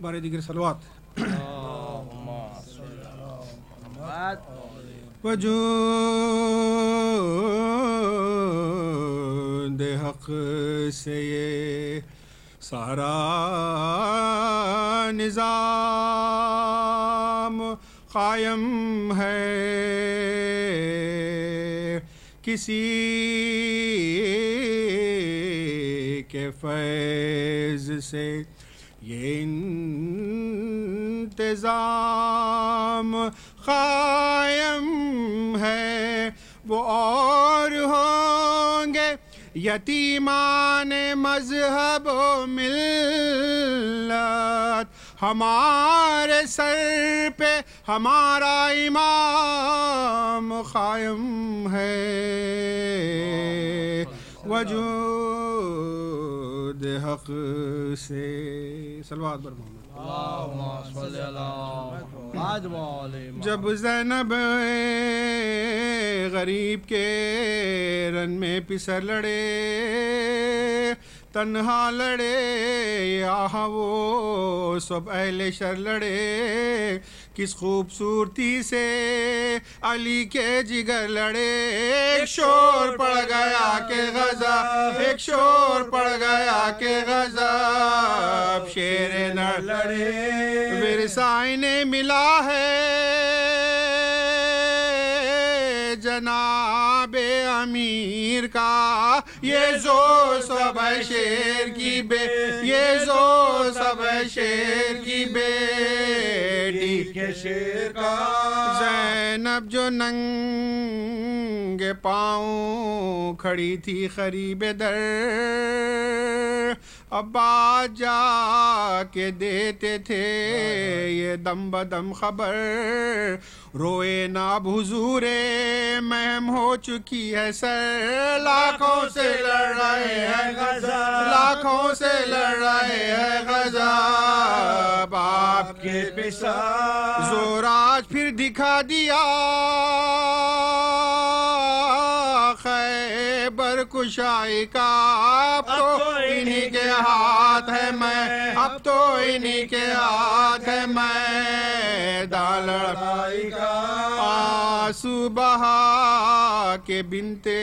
بارے دیگر صلوات وجود حق سے یہ سارا نظام قائم ہے، کسی کے فیض سے یہ انتظام قائم ہے۔ وہ اور ہوں گے یتیمان مذہب و ملت، ہمارے سر پہ ہمارا امام قائم ہے۔ وجود حق سے صلوات بر محمد۔ جب زینب غریب کے رن میں پسر لڑے، تنہا لڑے یا وہ سب اہل شر لڑے، کس خوبصورتی سے علی کے جگر لڑے۔ ایک شور پڑ گیا کہ غزہ، ایک شور پڑ گیا کہ غضب، شیر نر لڑے ورثہ انہیں ملا ہے جناب امیر کا، یہ زور سب ہے شیر کی بے، یہ زور سب ہے شیر کی بیٹی کے شیر کا۔ زینب جو ننگے پاؤں کھڑی تھی قریب در، عباس جا کے دیتے تھے یہ دم بدم خبر، روئے نا اب حضور مہم ہو چکی ہے سر، لاکھوں سے لڑ رہے ہیں غضب، لاکھوں سے لڑ رہے ہیں غضب، آپ کے پسا زور آج پھر دکھا دیا خیبر کشائی کا، اب تو انہی کے ہاتھ ہے میں، اب تو انہی کے ہاتھ ہے میدان لڑائی کا۔ آنسو بہا کے بنتے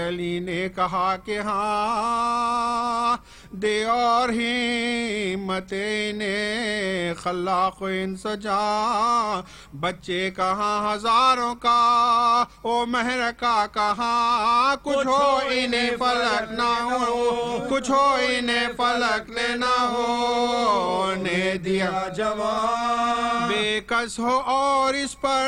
علی نے کہا کہ ہاں دے اور ہمت انہیں خلاق و انسجا، بچے کہاں ہزاروں کا او مہر کا کہاں، کچھ ہو انہیں فلک نہ ہو، کچھ ہو انہیں فلک نے نہ ہونے دیا جوان، بے کس ہو اور اس پر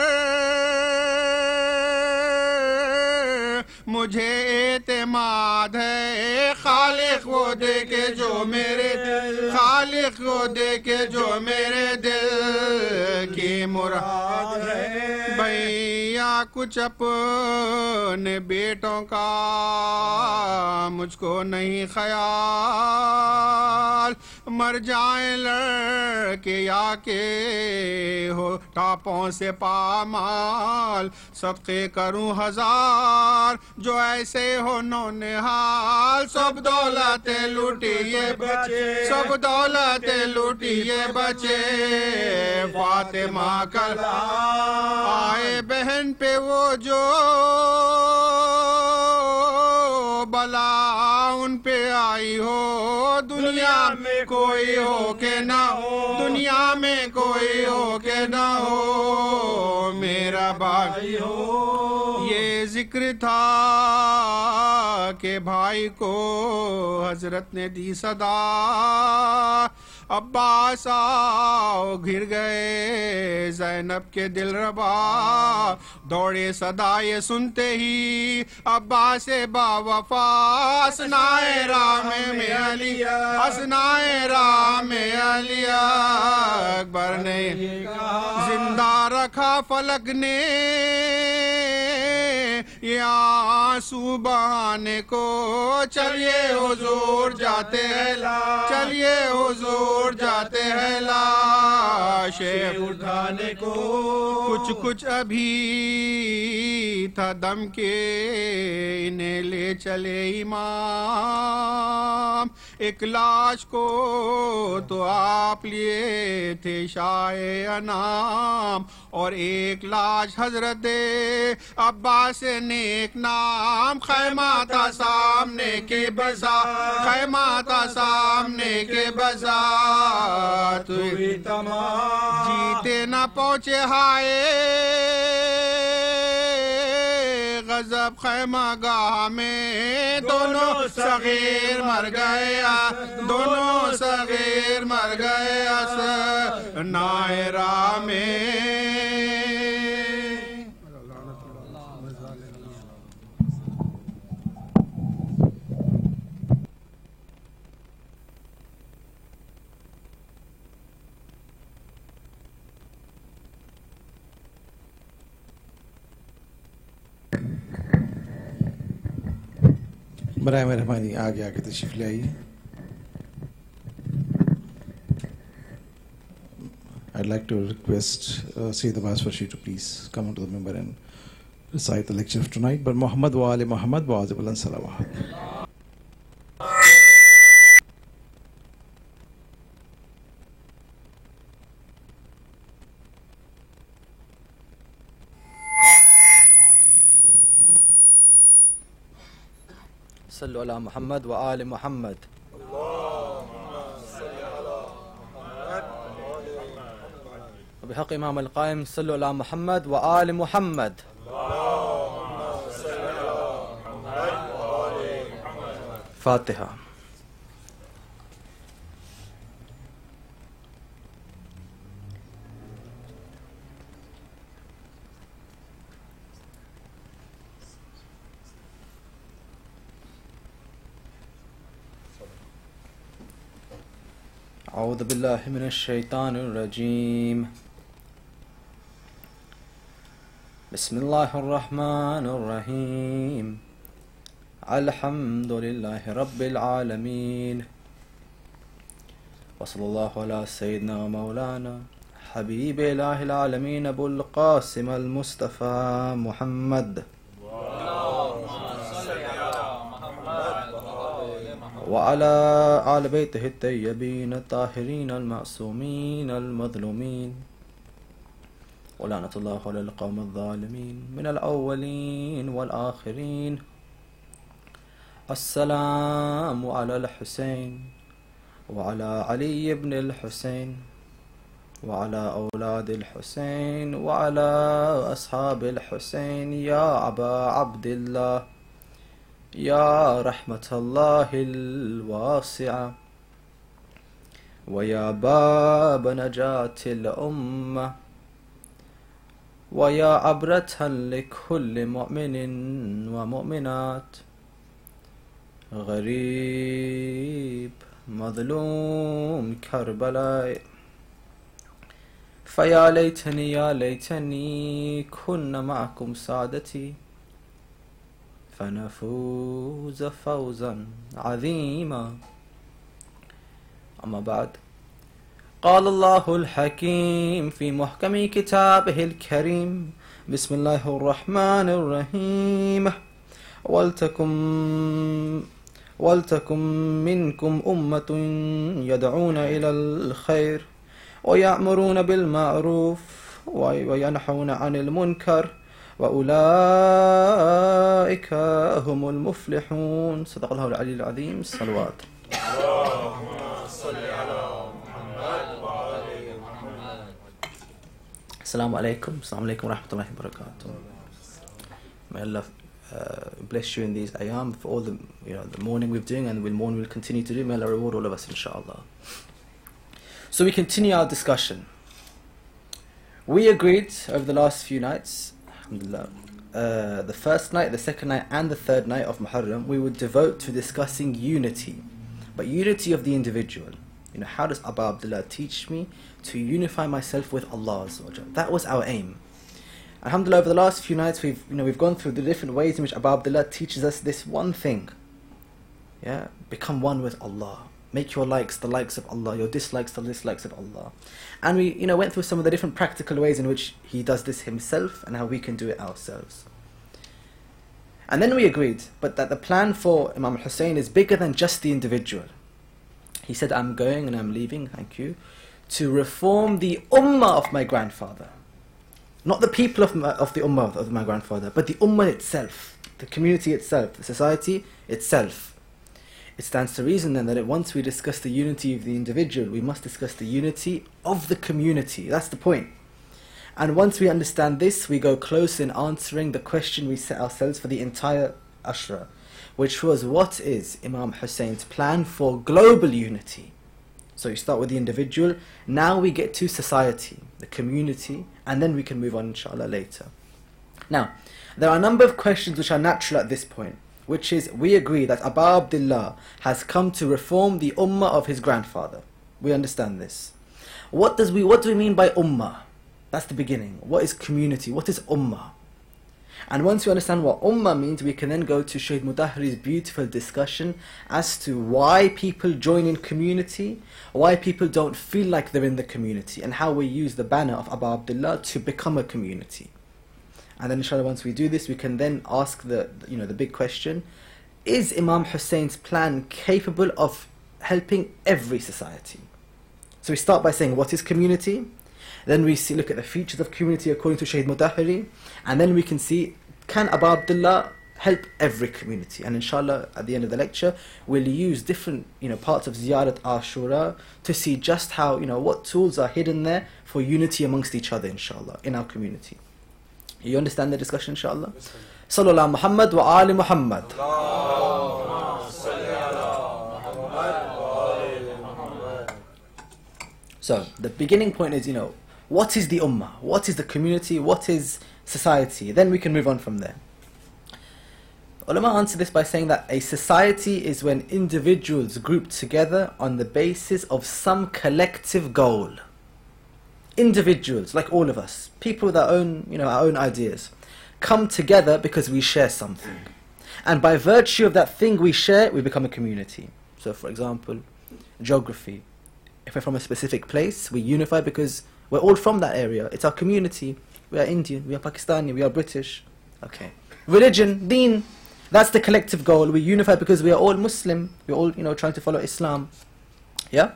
مجھے اعتماد ہے، خالق وہ دے کے جو میرے دل، خالق وہ دے کے جو میرے دل کی مراد ہے۔ بھیا کچھ اپنے بیٹوں کا مجھ کو نہیں خیال، مر جائیں لڑکے یا کہ ہو ٹاپوں سے پامال، صدقے کروں ہزار جو ایسے ہو نونہال، سب دولتیں لوٹی یہ بچے، سب دولتیں لوٹی یہ بچے، فاطمہ کلا آئے بہن پہ وہ جو بلا ان پہ آئی ہو، دنیا میں کوئی ہو کہ نہ ہو، دنیا میں کوئی ہو کہ نہ ہو میرا بھائی ہو۔ یہ ذکر تھا کہ بھائی کو حضرت نے دی صدا، عباس آؤ گھر گئے زینب کے دل ربا، دوڑے صدا یہ سنتے ہی عباس با وفا، اسنائے رام میں علی، اسنائے رام میں علی اکبر نے زندہ رکھا فلک نے، یہ آنسو بہانے کو چلیے حضور جاتے ہیں، چلیے حضور جاتے ہیں لاشیں اٹھانے کو، کچھ کچھ ابھی تھا دم کے انہیں لے چلے امام، ایک لاش کو تو آپ لیے تھے شاہ انام اور ایک لاش حضرت عباس نیک نام خیمہ تھا سامنے کے بزا خیمہ تھا سامنے کے بزا تو جیتے نہ پہنچے ہائے غضب خیمہ گاہ میں دونوں صغیر مر گئے دونوں صغیر مر گئے نائرہ میں برائے مہربانی آگے آگے تشریف لے آئیے. I'd like to request Syed Abbas Farshori to please come onto the member and recite the lecture of tonight. But Muhammad wa ali Muhammad wa azib al-salawat. صلوا علی محمد و آل محمد. بحق امام القائم صلوا علی محمد و آل محمد. فاتحہ. اعوذ باللہ من الشیطان الرجیم. بسم اللہ الرحمن الرحیم. الحمد للہ رب العالمین وصلی اللہ علی سیدنا و مولانا حبیب الہ العالمین ابو القاسم المصطفى محمد وعلى آل بيته الطيبين الطاهرين المعصومين المظلومين ولعنة الله على القوم الظالمين من الأولين والآخرين. السلام على الحسين وعلى علي بن الحسين وعلى أولاد الحسين وعلى أصحاب الحسين يا أبا عبد الله يا رحمة الله الواسعة ويا باب نجاة الأمة ويا عبرة لكل مؤمن ومؤمنات غريب مظلوم كربلاء. فيا ليتني يا ليتني كنا معكم سادتي فنفوز فوزا عظيما. أما بعد، قال الله الحكيم في محكم كتابه الكريم بسم الله الرحمن الرحيم. ولتكن منكم أمة يدعون إلى الخير ويأمرون بالمعروف وينحون عن المنكر وأولئك هم المفلحون. صدق الله العلي العظيم. صلوات. Assalamu alaikum. Assalamu alaikum wa rahmatullahi wa barakatuh. May Allah bless you in these ayam for all the mourning we're doing and we'll continue to do. May Allah reward all of us, inshallah. So we continue our discussion. We agreed over the last few nights, alhamdulillah, the first night, the second night and the third night of Muharram, we would devote to discussing unity, but unity of the individual. How does Abu Abdullah teach me to unify myself with Allah? That was our aim. Alhamdulillah, over the last few nights we've gone through the different ways in which Abu Abdullah teaches us this one thing. Become one with Allah. Make your likes the likes of Allah, your dislikes the dislikes of Allah. And we went through some of the different practical ways in which he does this himself and how we can do it ourselves. And then we agreed, but that the plan for Imam Hussain is bigger than just the individual. He said, I'm going and I'm leaving, thank you, to reform the ummah of my grandfather. Not the people of the ummah of my grandfather, but the ummah itself, the community itself, the society itself. It stands to reason then that once we discuss the unity of the individual, we must discuss the unity of the community. That's the point. And once we understand this, we go close in answering the question we set ourselves for the entire Ashra, which was, what is Imam Hussein's plan for global unity? So you start with the individual, now we get to society, the community, and then we can move on inshallah later. Now, there are a number of questions which are natural at this point, which is, we agree that Abu Abdullah has come to reform the ummah of his grandfather. We understand this. What do we mean by ummah? That's the beginning. What is community? What is ummah? And once we understand what ummah means, we can then go to Shaykh Mudahhiri's beautiful discussion as to why people join in community, why people don't feel like they're in the community, and how we use the banner of Abu Abdullah to become a community. And then inshallah, once we do this, we can then ask the big question, is Imam Hussein's plan capable of helping every society? So we start by saying, what is community? Then we look at the features of community according to Shaykh Mudahhiri, and then we can see, can Abu Abdullah help every community? And inshallah, at the end of the lecture, we'll use different parts of Ziyarat Ashura to see just how, what tools are hidden there for unity amongst each other, inshallah, in our community. You understand the discussion, inshallah? Sallallahu Muhammad wa ali Muhammad. So, the beginning point is, what is the ummah? What is the community? What is society? Then we can move on from there. Ulama answer this by saying that a society is when individuals group together on the basis of some collective goal. Individuals, like all of us, people with our own ideas, come together because we share something. And by virtue of that thing we share, we become a community. So for example, geography. If we're from a specific place, we unify because we're all from that area. It's our community. We are Indian, we are Pakistani, we are British. Okay. Religion, deen, that's the collective goal. We unify because we are all Muslim. We're all, trying to follow Islam. Yeah?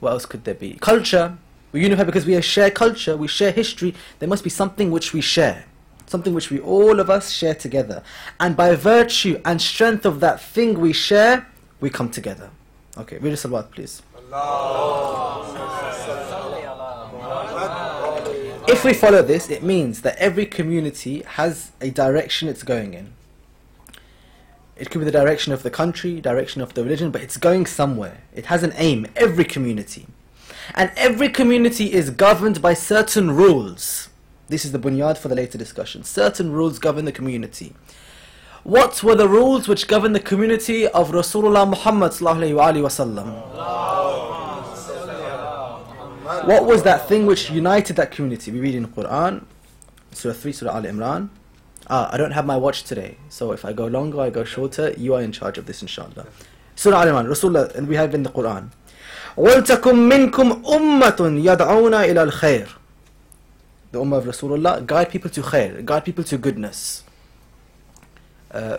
What else could there be? Culture. We unify because we share culture, we share history. There must be something which we share. Something which we, all of us, share together. And by virtue and strength of that thing we share, we come together. Okay, read a salawat, please. If we follow this, it means that every community has a direction it's going in. It could be the direction of the country, direction of the religion, but it's going somewhere. It has an aim, every community. And every community is governed by certain rules. This is the bunyad for the later discussion. Certain rules govern the community. What were the rules which govern the community of Rasulullah Muhammad sallallahu alaihi wasallam? What was that thing which united that community? We read in the Quran, Surah 3, Surah Al-Imran. I don't have my watch today, so if I go longer, I go shorter, you are in charge of this, inshallah. Surah Al-Imran, Rasulullah, and we have in the Quran. وَلْتَكُمْ مِنْكُمْ أُمَّةٌ يَدْعُونَ إِلَى الْخَيْرِ. The ummah of Rasulullah, guide people to khair, guide people to goodness.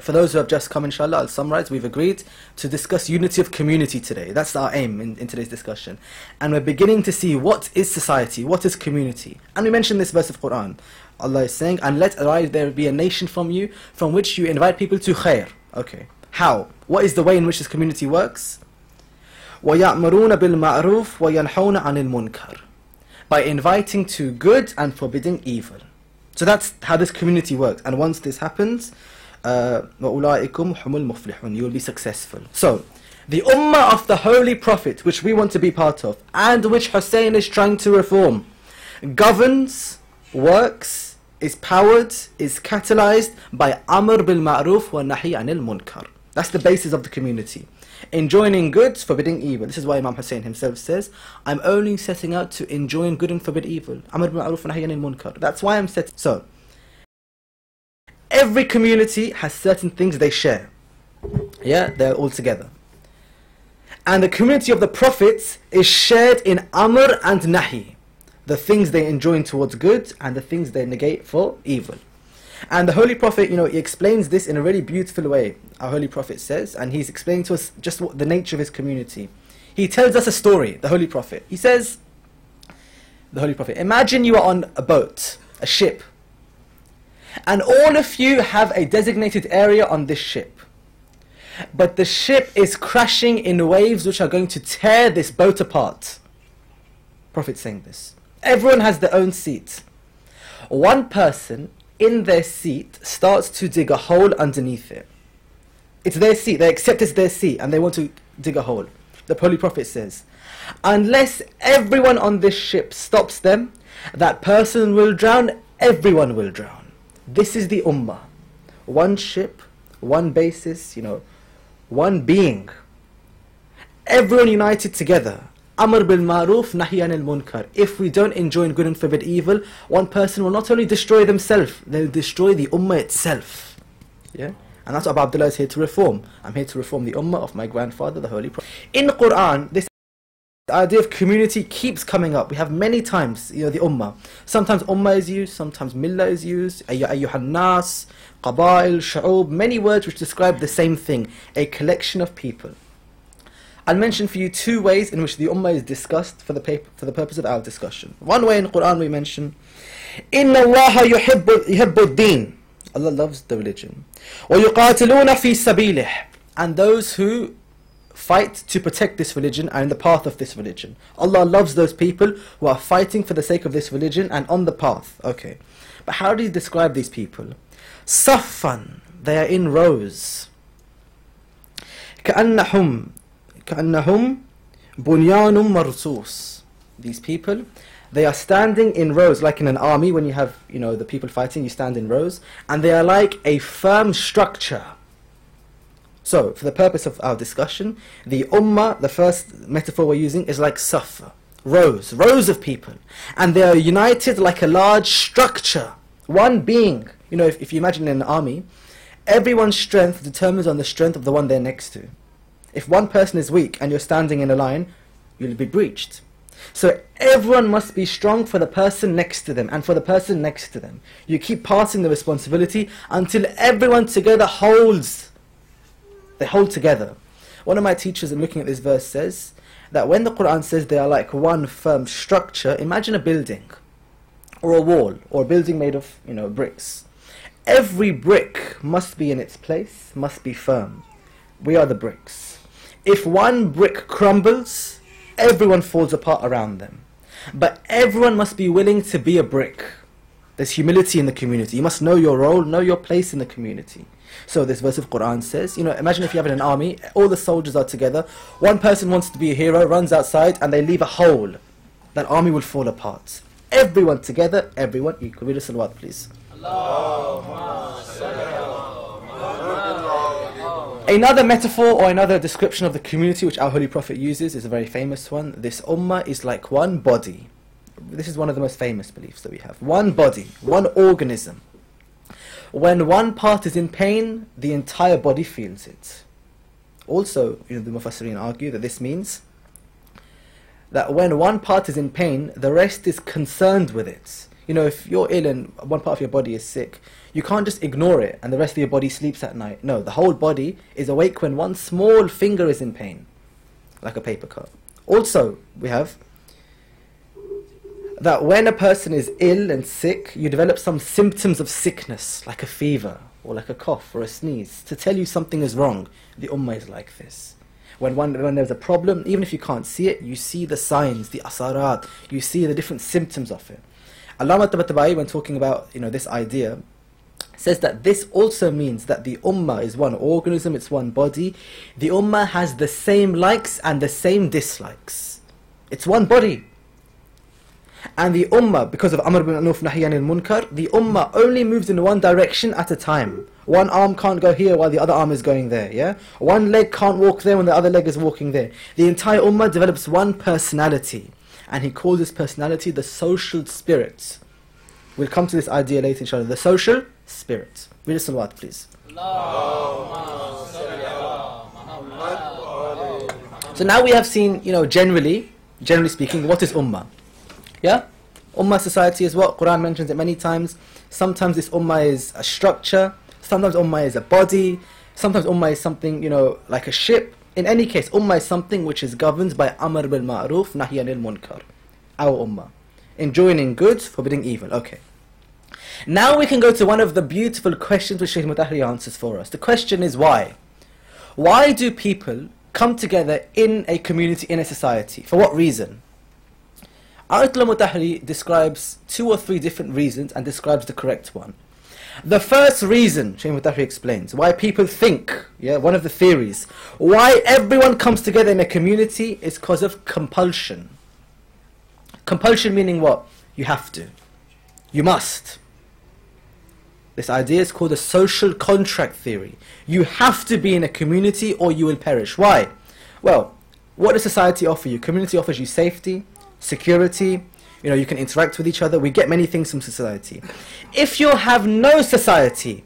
For those who have just come, inshallah, I'll summarize. We've agreed to discuss unity of community today. That's our aim in today's discussion. And we're beginning to see what is society, what is community. And we mentioned this verse of Quran. Allah is saying, and let arise there be a nation from you, from which you invite people to khair. Okay. How? What is the way in which this community works? وَيَأْمُرُونَ بِالْمَعْرُوفِ وَيَنْحَوْنَ عَنِ الْمُنْكَرِ. By inviting to good and forbidding evil. So that's how this community works. And once this happens, وَأُولَٰئِكُمْ هُمُ الْمُفْلِحُونَ, you will be successful. So, the ummah of the Holy Prophet, which we want to be part of, and which Hussain is trying to reform, governs, works, is powered, is catalyzed by Amr bil Ma'ruf wa Nahi anil Munkar. That's the basis of the community. Enjoining good, forbidding evil. This is why Imam Hussain himself says, I'm only setting out to enjoin good and forbid evil. Amr bil Ma'ruf wa Nahi anil Munkar. That's why I'm set. So, every community has certain things they share. Yeah, they're all together. And the community of the prophets is shared in Amr and Nahi. The things they enjoin towards good and the things they negate for evil. And the Holy Prophet, he explains this in a really beautiful way. Our Holy Prophet says, and he's explaining to us just what the nature of his community. He tells us a story, the Holy Prophet. He says, the Holy Prophet, imagine you are on a boat, a ship, and all of you have a designated area on this ship. But the ship is crashing in waves which are going to tear this boat apart. Prophet saying this. Everyone has their own seat. One person in their seat starts to dig a hole underneath it. It's their seat, they accept it's their seat and they want to dig a hole. The Holy Prophet says, unless everyone on this ship stops them, that person will drown, everyone will drown. This is the ummah. One ship, one basis, one being. Everyone united together. Amr bil Ma'ruf, Nahy anil Munkar. If we don't enjoin good and forbid evil, one person will not only destroy themselves, they'll destroy the ummah itself. Yeah? And that's what Abu Abdullah is here to reform. I'm here to reform the ummah of my grandfather, the Holy Prophet. In the Quran, this idea of community keeps coming up. We have many times, the ummah. Sometimes ummah is used, sometimes millah is used, ayyuhan nas, qabail, shu'ub, many words which describe the same thing, a collection of people. I'll mention for you two ways in which the ummah is discussed for the purpose of our discussion. One way in the Quran we mention, Inna Allaha yuhibbu ad-din. Allah loves the religion. وَيُقَاتِلُونَ فِي سَبِيلِهِ. And those who fight to protect this religion are in the path of this religion. Allah loves those people who are fighting for the sake of this religion and on the path. Okay. But how do you describe these people? Saffan. They are in rows. كَأَنَّهُمْ بُنْيَانٌ مَرْصُوصٌ. These people, they are standing in rows, like in an army when you have, the people fighting, you stand in rows, and they are like a firm structure. So, for the purpose of our discussion, the ummah, the first metaphor we're using, is like safa, rows of people, and they are united like a large structure, one being. If you imagine in an army, everyone's strength determines on the strength of the one they're next to. If one person is weak and you're standing in a line, you'll be breached. So everyone must be strong for the person next to them and for the person next to them. You keep passing the responsibility until everyone together holds. They hold together. One of my teachers in looking at this verse says that when the Quran says they are like one firm structure, imagine a building or a wall or a building made of bricks. Every brick must be in its place, must be firm. We are the bricks. If one brick crumbles, everyone falls apart around them. But everyone must be willing to be a brick. There's humility in the community. You must know your role, know your place in the community. So this verse of Quran says, imagine if you have an army, all the soldiers are together, one person wants to be a hero, runs outside, and they leave a hole. That army will fall apart. Everyone together, everyone equal. Read a salawat, please. Another metaphor or another description of the community which our Holy Prophet uses is a very famous one. This ummah is like one body. This is one of the most famous beliefs that we have. One body, one organism. When one part is in pain, the entire body feels it. Also, the Mufassirin argue that this means that when one part is in pain, the rest is concerned with it. If you're ill and one part of your body is sick, you can't just ignore it and the rest of your body sleeps at night. No, the whole body is awake when one small finger is in pain, like a paper cut. Also, we have that when a person is ill and sick, you develop some symptoms of sickness, like a fever, or like a cough, or a sneeze, to tell you something is wrong. The ummah is like this. When there's a problem, even if you can't see it, you see the signs, the asarat, you see the different symptoms of it. Allama Tabatabai, when talking about this idea, says that this also means that the ummah is one organism, it's one body. The ummah has the same likes and the same dislikes. It's one body. And the ummah, because of Amr bin Anuf Nahy anil Munkar, the ummah only moves in one direction at a time. One arm can't go here while the other arm is going there, yeah? One leg can't walk there when the other leg is walking there. The entire ummah develops one personality. And he calls this personality the social spirit. We'll come to this idea later, inshallah. The social spirit. Read a salawat, please. So now we have seen, generally speaking, what is ummah? Yeah? Ummah society is what? Quran mentions it many times. Sometimes this ummah is a structure. Sometimes ummah is a body. Sometimes ummah is something, like a ship. In any case, ummah is something which is governed by amr bil ma'ruf, nahy anil munkar. Our ummah. Enjoining good, forbidding evil. Okay. Now we can go to one of the beautiful questions which Shaykh Mutahri answers for us. The question is why? Why do people come together in a community, in a society? For what reason? Ayatollah Mutahri describes 2 or 3 different reasons and describes the correct one. The first reason, Shaykh Mutahri explains, why people think, one of the theories, why everyone comes together in a community is because of compulsion. Compulsion meaning what? You have to. You must. This idea is called the social contract theory. You have to be in a community or you will perish. Why? Well, what does society offer you? Community offers you safety, security, you can interact with each other. We get many things from society. If you have no society,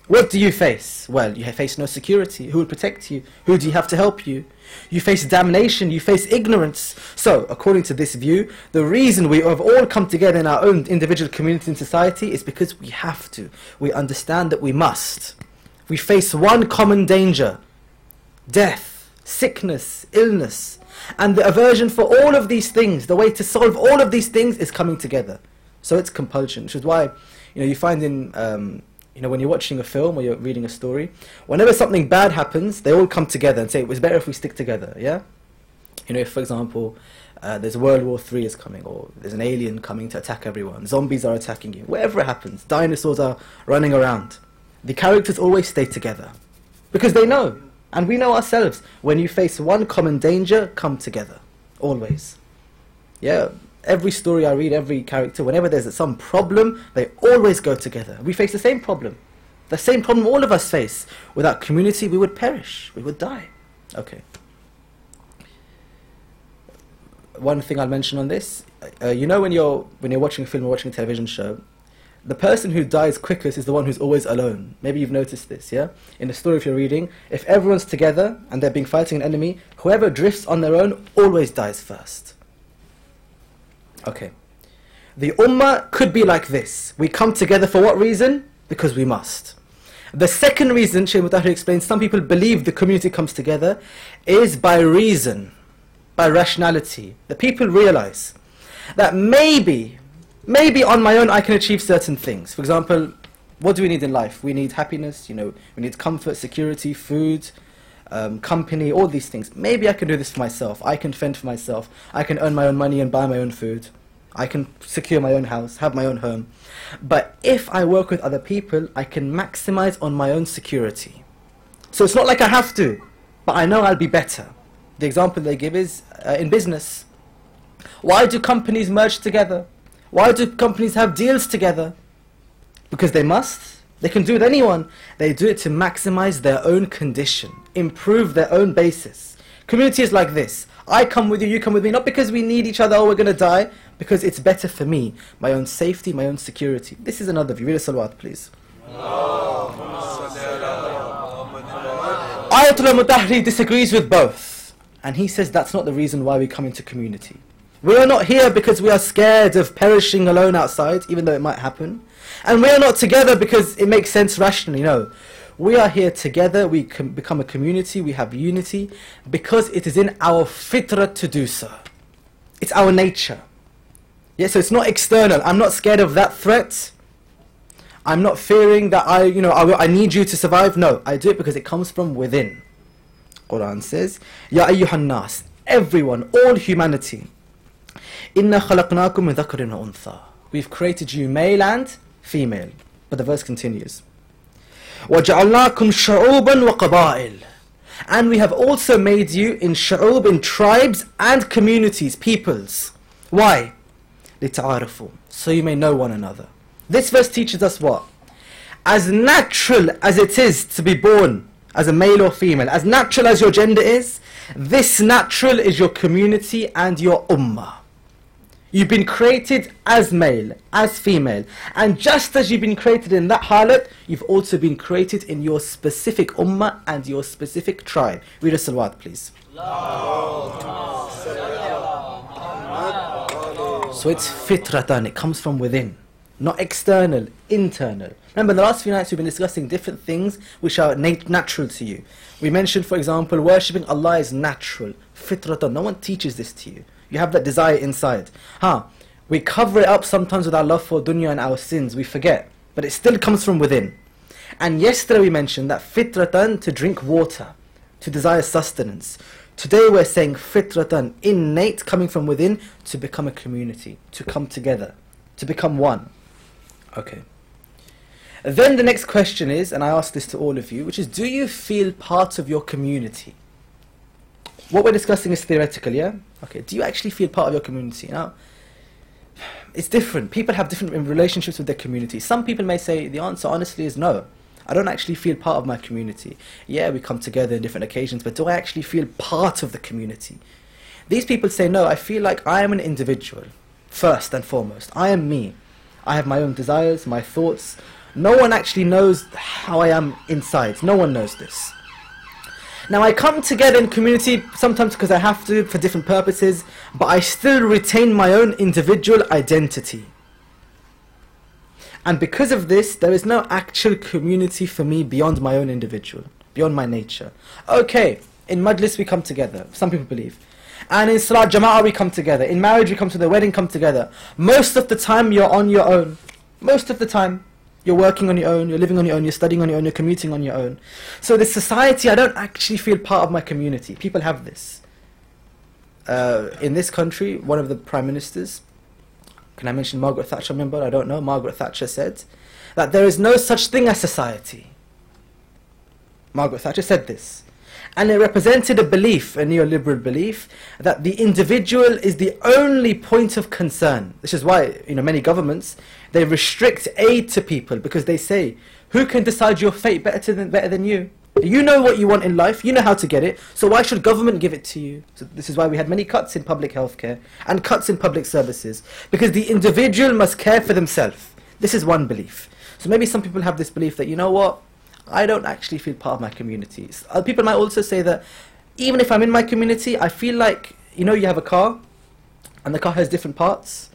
what do you face? Well, you face no security. Who will protect you? Who do you have to help you? You face damnation, you face ignorance. So, according to this view, the reason we have all come together in our own individual community and society is because we have to. We understand that we must. We face one common danger: death, sickness, illness. And the aversion for all of these things, the way to solve all of these things is coming together. So it's compulsion, which is why you find in when you're watching a film or you're reading a story, whenever something bad happens, they all come together and say, it was better if we stick together, yeah? If, for example, there's World War III is coming, or there's an alien coming to attack everyone, zombies are attacking you, whatever happens, dinosaurs are running around, the characters always stay together. Because they know, and we know ourselves, when you face one common danger, come together, always. Yeah? Every story I read, every character, whenever there's some problem, they always go together. We face the same problem. The same problem all of us face. Without community, we would perish. We would die. Okay. One thing I'll mention on this, when you're watching a film or watching a television show, the person who dies quickest is the one who's always alone. Maybe you've noticed this, yeah? In the story if you're reading, if everyone's together and they're fighting an enemy, whoever drifts on their own always dies first. Okay. The ummah could be like this. We come together for what reason? Because we must. The second reason, Shaykh Mutahri explains, some people believe the community comes together, is by reason, by rationality. The people realize that maybe on my own I can achieve certain things. For example, what do we need in life? We need happiness, we need comfort, security, food, company, all these things. Maybe I can do this for myself. I can fend for myself. I can earn my own money and buy my own food. I can secure my own house, have my own home. But if I work with other people, I can maximize on my own security. So it's not like I have to, but I know I'll be better. The example they give is in business. Why do companies merge together? Why do companies have deals together? Because they must. They can do it with anyone. They do it to maximize their own condition, improve their own basis. Community is like this. I come with you, you come with me, not because we need each other or we're going to die, because it's better for me, my own safety, my own security. This is another view. Read a salawat, please. Ayatollah Mutahri disagrees with both. And he says that's not the reason why we come into community. We are not here because we are scared of perishing alone outside, even though it might happen. And we are not together because it makes sense rationally, no. We are here together, we can become a community, we have unity, because it is in our fitrah to do so. It's our nature. Yeah, so it's not external. I'm not scared of that threat. I'm not fearing that I need you to survive. No, I do it because it comes from within. Quran says, Ya ayyuhan nas, everyone, all humanity. Inna khalaqnakum min dhakarin wa untha. We've created you male and female. But the verse continues. وَجَعَلْنَاكُمْ شَعُوبًا وَقَبَائِلٍ. And we have also made you in sha'ub, in tribes and communities, peoples. Why? لِتَعَارَفُوا. So you may know one another. This verse teaches us what? As natural as it is to be born as a male or female, as natural as your gender is, this natural is your community and your ummah. You've been created as male, as female. And just as you've been created in that halat, you've also been created in your specific ummah and your specific tribe. Read a salawat, please. So it's fitratan, it comes from within. Not external, internal. Remember, in the last few nights we've been discussing different things which are natural to you. We mentioned, for example, worshipping Allah is natural, fitratan. No one teaches this to you. You have that desire inside. We cover it up sometimes with our love for dunya and our sins. We forget. But it still comes from within. And yesterday we mentioned that fitratan, to drink water, to desire sustenance. Today we're saying fitratan, innate, coming from within, to become a community, to come together, to become one. Okay. Then the next question is, and I ask this to all of you, which is, do you feel part of your community? What we're discussing is theoretical, yeah? Okay, do you actually feel part of your community? Now, it's different. People have different relationships with their community. Some people may say the answer honestly is no. I don't actually feel part of my community. Yeah, we come together in different occasions, but do I actually feel part of the community? These people say no, I feel like I am an individual, first and foremost. I am me. I have my own desires, my thoughts. No one actually knows how I am inside. No one knows this. Now I come together in community sometimes because I have to for different purposes, but I still retain my own individual identity. And because of this, there is no actual community for me beyond my own individual, beyond my nature. Okay, in Majlis we come together, some people believe. And in Salat Jama'ah we come together. In marriage we come to the wedding, come together. Most of the time you're on your own. Most of the time. You're working on your own, you're living on your own, you're studying on your own, you're commuting on your own. So this society, I don't actually feel part of my community. People have this. In this country, one of the prime ministers, can I mention Margaret Thatcher, remember? I don't know. Margaret Thatcher said that there is no such thing as society. Margaret Thatcher said this. And it represented a belief, a neoliberal belief, that the individual is the only point of concern. This is why, many governments, they restrict aid to people because they say, who can decide your fate better than you? You know what you want in life, you know how to get it, so why should government give it to you? So this is why we had many cuts in public healthcare and cuts in public services, because the individual must care for themselves. This is one belief. So maybe some people have this belief that, you know what, I don't actually feel part of my community. Other people might also say that even if I'm in my community, I feel like, you have a car, and the car has different parts.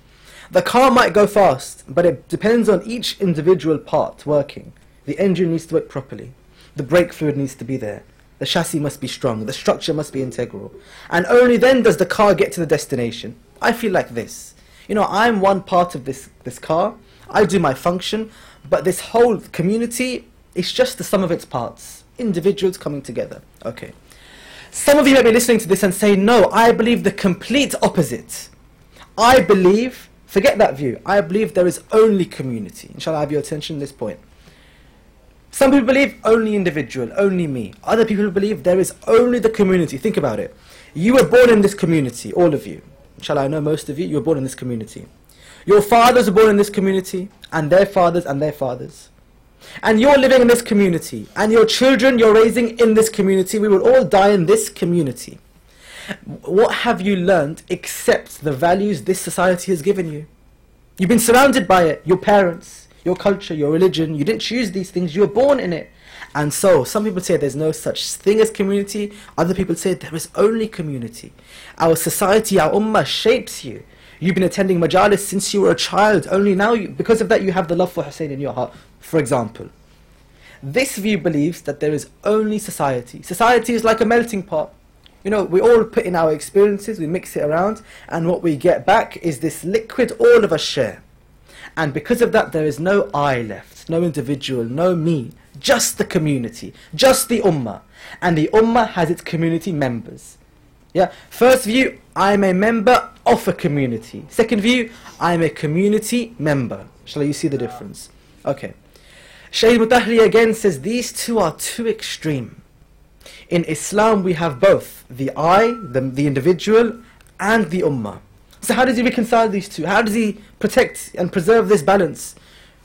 The car might go fast, but it depends on each individual part working. The engine needs to work properly. The brake fluid needs to be there. The chassis must be strong. The structure must be integral. And only then does the car get to the destination. I feel like this. I'm one part of this car. I do my function, but this whole community, it's just the sum of its parts. Individuals coming together. Okay. Some of you may be listening to this and say, no, I believe the complete opposite. I believe, forget that view, I believe there is only community. Inshallah, I have your attention at this point. Some people believe only individual, only me. Other people believe there is only the community. Think about it. You were born in this community, all of you. Inshallah, I know most of you, you were born in this community. Your fathers were born in this community, and their fathers and their fathers. And you're living in this community, and your children you're raising in this community. We will all die in this community. What have you learned except the values this society has given you? You've been surrounded by it, your parents, your culture, your religion. You didn't choose these things, you were born in it. And so, some people say there's no such thing as community. Other people say there is only community. Our society, our ummah shapes you. You've been attending Majlis since you were a child. Only now, because of that, you have the love for Hussain in your heart, for example. This view believes that there is only society. Society is like a melting pot. We all put in our experiences, we mix it around, and what we get back is this liquid all of us share. And because of that, there is no I left, no individual, no me, just the community, just the ummah. And the ummah has its community members. Yeah. First view, I'm a member of a community. Second view, I'm a community member. Shall you see the difference? Okay. Syed Mutahri again says these two are too extreme. In Islam we have both the I, the individual, and the ummah. So how does he reconcile these two? How does he protect and preserve this balance?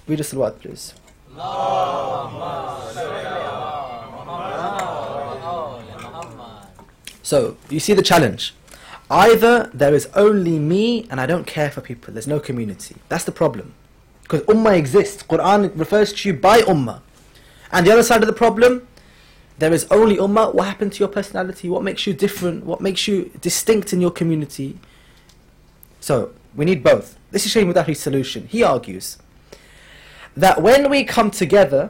Read a salawat, please. So, you see the challenge. Either there is only me and I don't care for people, there's no community. That's the problem. Because ummah exists. Quran refers to you by ummah. And the other side of the problem, there is only ummah. What happened to your personality? What makes you different? What makes you distinct in your community? So, we need both. This is Syed Mutahri's solution. He argues that when we come together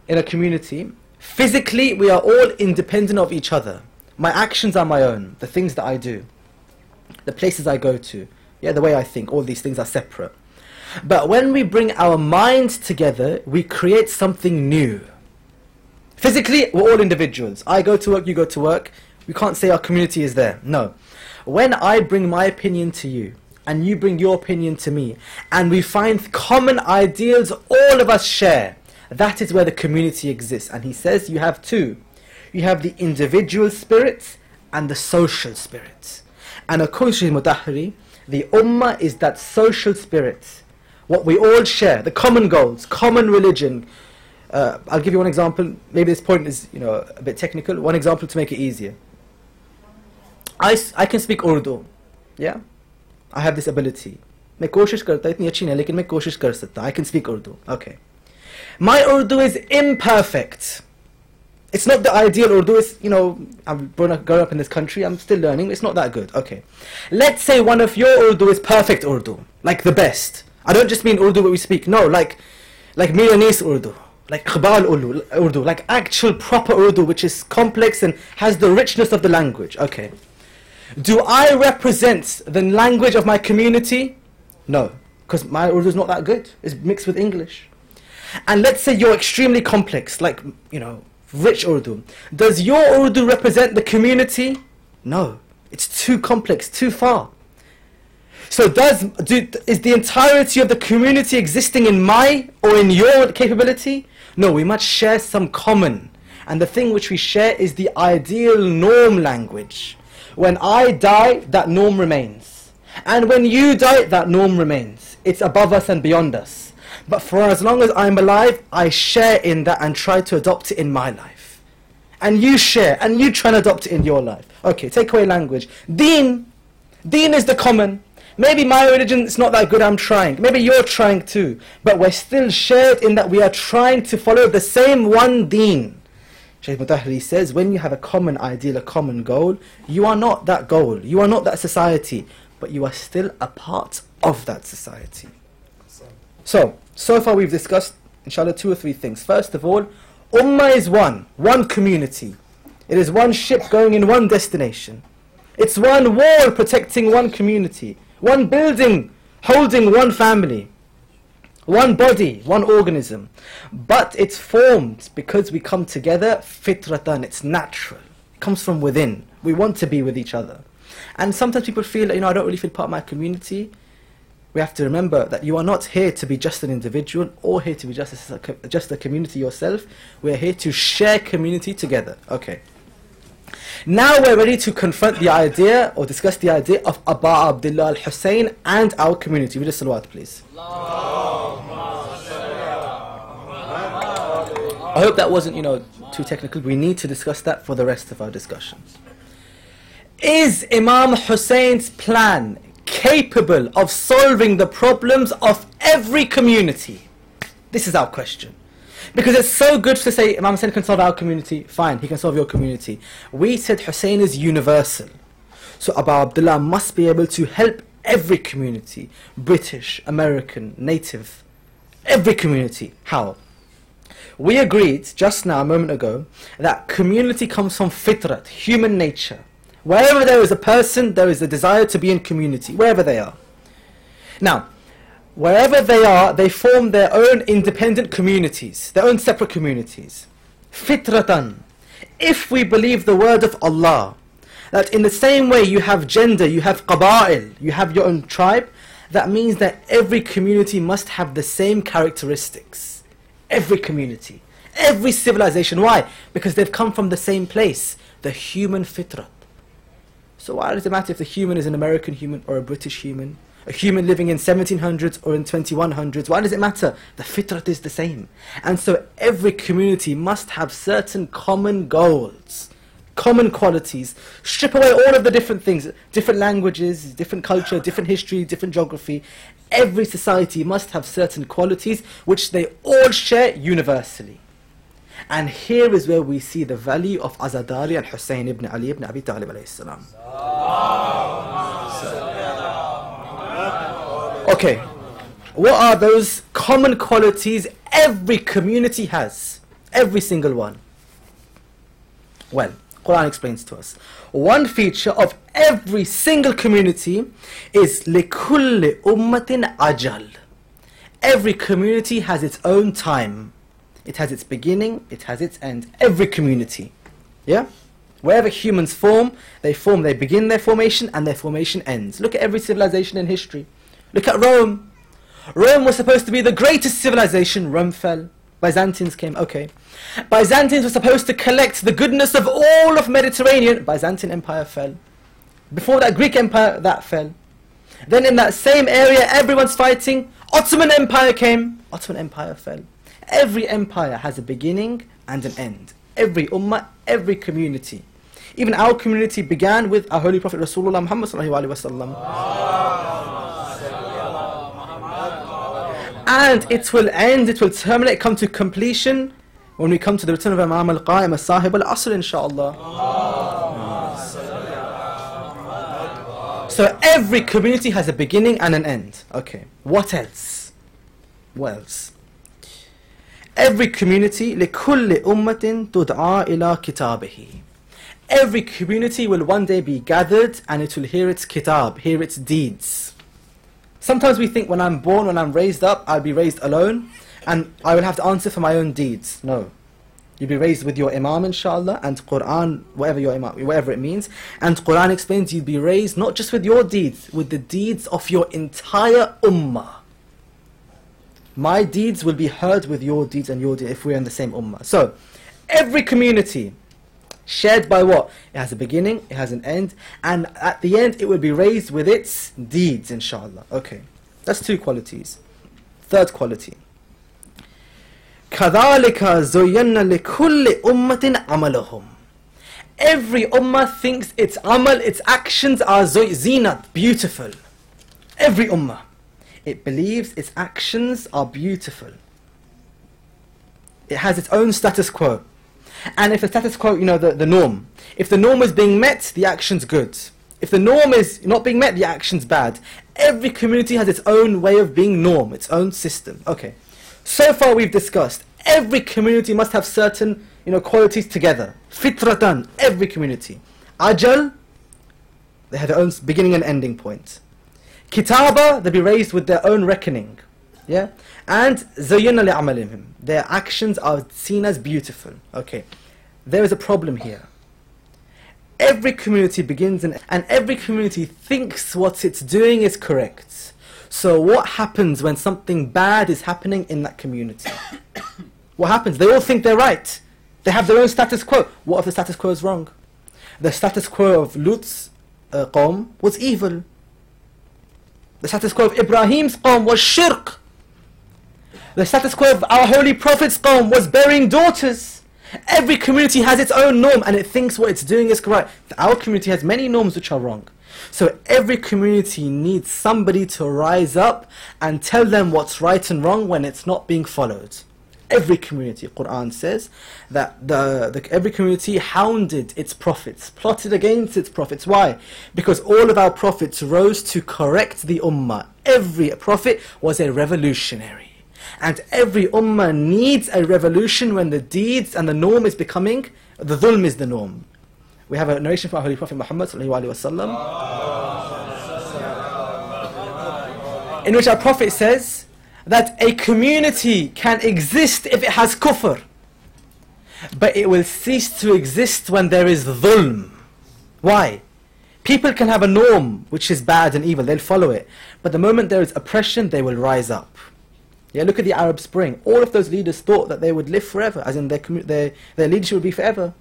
in a community, physically we are all independent of each other. My actions are my own, the things that I do, the places I go to, the way I think, all these things are separate. But when we bring our minds together, we create something new. Physically, we're all individuals. I go to work, you go to work. We can't say our community is there. No. When I bring my opinion to you, and you bring your opinion to me, and we find common ideals all of us share, that is where the community exists. And he says you have two. You have the individual spirit and the social spirit. And according to Mutahhari, the ummah is that social spirit. What we all share, the common goals, common religion. I'll give you one example. Maybe this point is a bit technical. One example to make it easier. I can speak Urdu. Yeah? I have this ability. मैं कोशिश करता इतनी अच्छी नहीं लेकिन मैं कोशिश कर सकता. I can speak Urdu. Okay. My Urdu is imperfect. It's not the ideal Urdu. It's, I've grown up in this country. I'm still learning. It's not that good. Okay. Let's say one of your Urdu is perfect Urdu. Like the best. I don't just mean Urdu what we speak. No, like Milanese Urdu. Like Iqbal Urdu. Like actual proper Urdu, which is complex and has the richness of the language. Okay. Do I represent the language of my community? No. Because my Urdu is not that good. It's mixed with English. And let's say you're extremely complex, like, rich Urdu. Does your Urdu represent the community? No. It's too complex, too far. So is the entirety of the community existing in my or in your capability? No, we must share some common. And the thing which we share is the ideal norm language. When I die, that norm remains. And when you die, that norm remains. It's above us and beyond us. But for as long as I'm alive, I share in that and try to adopt it in my life. And you share, and you try and adopt it in your life. Okay, take away language. Deen is the common. Maybe my religion is not that good, I'm trying. Maybe you're trying too. But we're still shared in that we are trying to follow the same one deen. Shaykh Mutahhari says, when you have a common ideal, a common goal, you are not that goal. You are not that society. But you are still a part of that society. So far we've discussed, inshallah, 2 or 3 things. First of all, ummah is one community. It is one ship going in one destination. It's one wall protecting one community. One building holding one family. One body, one organism. But it's formed because we come together, fitratan, it's natural. It comes from within. We want to be with each other. And sometimes people feel, I don't really feel part of my community. We have to remember that you are not here to be just an individual or here to be just a community yourself. We are here to share community together. Okay. Now we're ready to confront the idea or discuss the idea of Abba Abdullah al-Hussain and our community. Read the salawat, please. I hope that wasn't, too technical. We need to discuss that for the rest of our discussions. Is Imam Hussein's plan capable of solving the problems of every community? This is our question. Because it's so good to say Imam Hussain can solve our community. Fine, he can solve your community. We said Hussain is universal. So Abu Abdullah must be able to help every community. British, American, native. Every community. How? We agreed just now, a moment ago, that community comes from fitrat, human nature. Wherever there is a person, there is a desire to be in community, wherever they are. Now, wherever they are, they form their own independent communities, their own separate communities. Fitratan. If we believe the word of Allah, that in the same way you have gender, you have qaba'il, you have your own tribe, that means that every community must have the same characteristics. Every community, every civilization. Why? Because they've come from the same place, the human fitrat. So why does it matter if the human is an American human or a British human? A human living in 1700s or in 2100s? Why does it matter? The fitrat is the same. And so every community must have certain common goals, common qualities. Strip away all of the different things, different languages, different culture, different history, different geography. Every society must have certain qualities which they all share universally. And here is where we see the value of Azadari and Hussain ibn Ali ibn Abi Talib alayhi salam. Okay, what are those common qualities every community has. Every single one. Well, Quran explains to us. One feature of every single community is لِكُلِّ أُمَّةٍ ajal. Every community has its own time. It has its beginning, it has its end. Every community. Yeah? Wherever humans form, they begin their formation and their formation ends. Look at every civilization in history. Look at Rome. Rome was supposed to be the greatest civilization. Rome fell. Byzantines came. Okay. Byzantines were supposed to collect the goodness of all of Mediterranean. Byzantine Empire fell. Before that, Greek Empire, that fell. Then in that same area, everyone's fighting. Ottoman Empire came. Ottoman Empire fell. Every empire has a beginning and an end. Every ummah, every community. Even our community began with our Holy Prophet Rasulullah Muhammad sallallahu alaihi wasallam. And it will end, it will terminate, come to completion when we come to the return of Imam al-Qa'im al-Sahib al-Asr, inshaAllah. So every community has a beginning and an end. Okay, what else? What else? Every community, لِكُلِّ أُمَّةٍ تُدْعَى إِلَى كِتَابِهِ. Every community will one day be gathered and it will hear its kitab, hear its deeds. Sometimes we think when I'm born, when I'm raised up, I'll be raised alone and I will have to answer for my own deeds. No. You'll be raised with your Imam, inshallah, and Quran, whatever it means. And Quran explains you'll be raised not just with your deeds, with the deeds of your entire ummah. My deeds will be heard with your deeds and your deeds if we're in the same ummah. So, every community, shared by what? It has a beginning, it has an end, and at the end it will be raised with its deeds, inshallah. Okay, that's two qualities. Third quality. كَذَلِكَ زُيَّنَّ لِكُلِّ أُمَّةٍ عَمَلَهُمْ. Every ummah thinks its amal, its actions are zinat, beautiful. Every ummah. It believes its actions are beautiful. It has its own status quo. And if the status quo, the norm. If the norm is being met, the action's good. If the norm is not being met, the action's bad. Every community has its own way of being norm, its own system. Okay. So far we've discussed, every community must have certain, qualities together. Fitratan, every community. Ajal, they have their own beginning and ending point. Kitaba, they'll be raised with their own reckoning. Yeah? And zayyana li'amalihim, their actions are seen as beautiful. Okay. There is a problem here. Every community begins and every community thinks what it's doing is correct. So what happens when something bad is happening in that community? What happens? They all think they're right. They have their own status quo. What if the status quo is wrong? The status quo of Lut's qawm was evil. The status quo of Ibrahim's qawm was shirk. The status quo of our Holy Prophet's qawm was burying daughters. Every community has its own norm and it thinks what it's doing is correct. Our community has many norms which are wrong. So every community needs somebody to rise up and tell them what's right and wrong when it's not being followed. Every community, Quran says, that every community hounded its prophets, plotted against its prophets. Why? Because all of our prophets rose to correct the ummah. Every prophet was a revolutionary. And every ummah needs a revolution when the deeds and the norm is becoming, the dhulm is the norm. We have a narration from our Holy Prophet Muhammad sallallahu alaihi wasallam, in which our Prophet says that a community can exist if it has kufr, but it will cease to exist when there is dhulm. Why? People can have a norm which is bad and evil, they'll follow it, but the moment there is oppression, they will rise up. Yeah, look at the Arab Spring. All of those leaders thought that they would live forever, as in their leadership would be forever.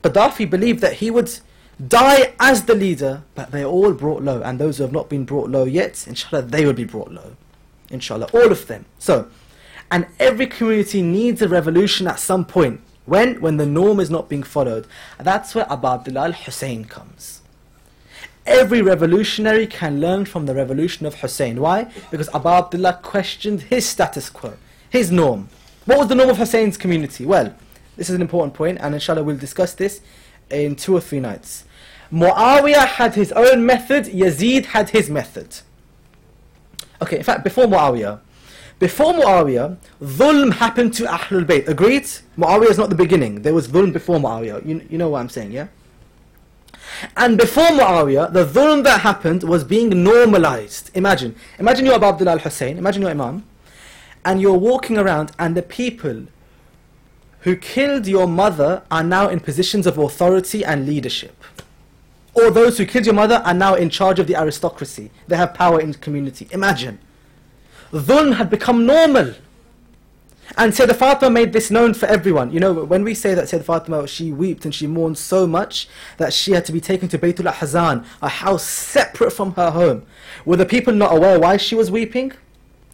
Gaddafi believed that he would die as the leader, but they all brought low, and those who have not been brought low yet, inshallah, they will be brought low. Inshallah, all of them. So, and every community needs a revolution at some point. When? When the norm is not being followed. That's where Abu Abdullah al-Hussain comes. Every revolutionary can learn from the revolution of Hussain. Why? Because Abu Abdullah questioned his status quo, his norm. What was the norm of Hussein's community? Well, this is an important point, and inshallah we'll discuss this in 2 or 3 nights. Muawiyah had his own method, Yazid had his method. Okay, in fact, before Muawiyah, Before Muawiyah, dhulm happened to Ahlul Bayt. Agreed? Muawiyah is not the beginning. There was dhulm before Muawiyah. You know what I'm saying, yeah? And before Muawiyah, the dhulm that happened was being normalized. Imagine you're Abu Abdullah al-Hussain, imagine you're Imam, and you're walking around and the people who killed your mother are now in positions of authority and leadership. Or those who killed your mother are now in charge of the aristocracy. They have power in the community. Imagine. Dhulm had become normal. And Sayyidah Fatima made this known for everyone. You know, when we say that Sayyidah Fatima, she wept and she mourned so much that she had to be taken to Baytul Ahzan, a house separate from her home. Were the people not aware why she was weeping?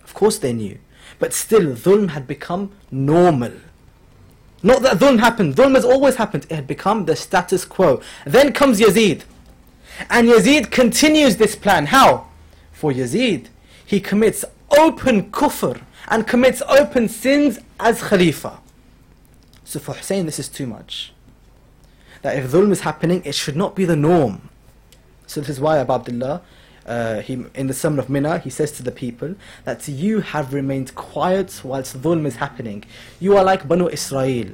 Of course they knew. But still, dhulm had become normal. Not that dhulm happened. Dhulm has always happened. It had become the status quo. Then comes Yazid. And Yazid continues this plan. How? For Yazid, he commits open kufr and commits open sins as Khalifa. So for Hussain, this is too much. That if dhulm is happening, it should not be the norm. So this is why Abu Abdullah, in the Sermon of Mina, he says to the people that you have remained quiet whilst dhulm is happening. You are like Banu Israel.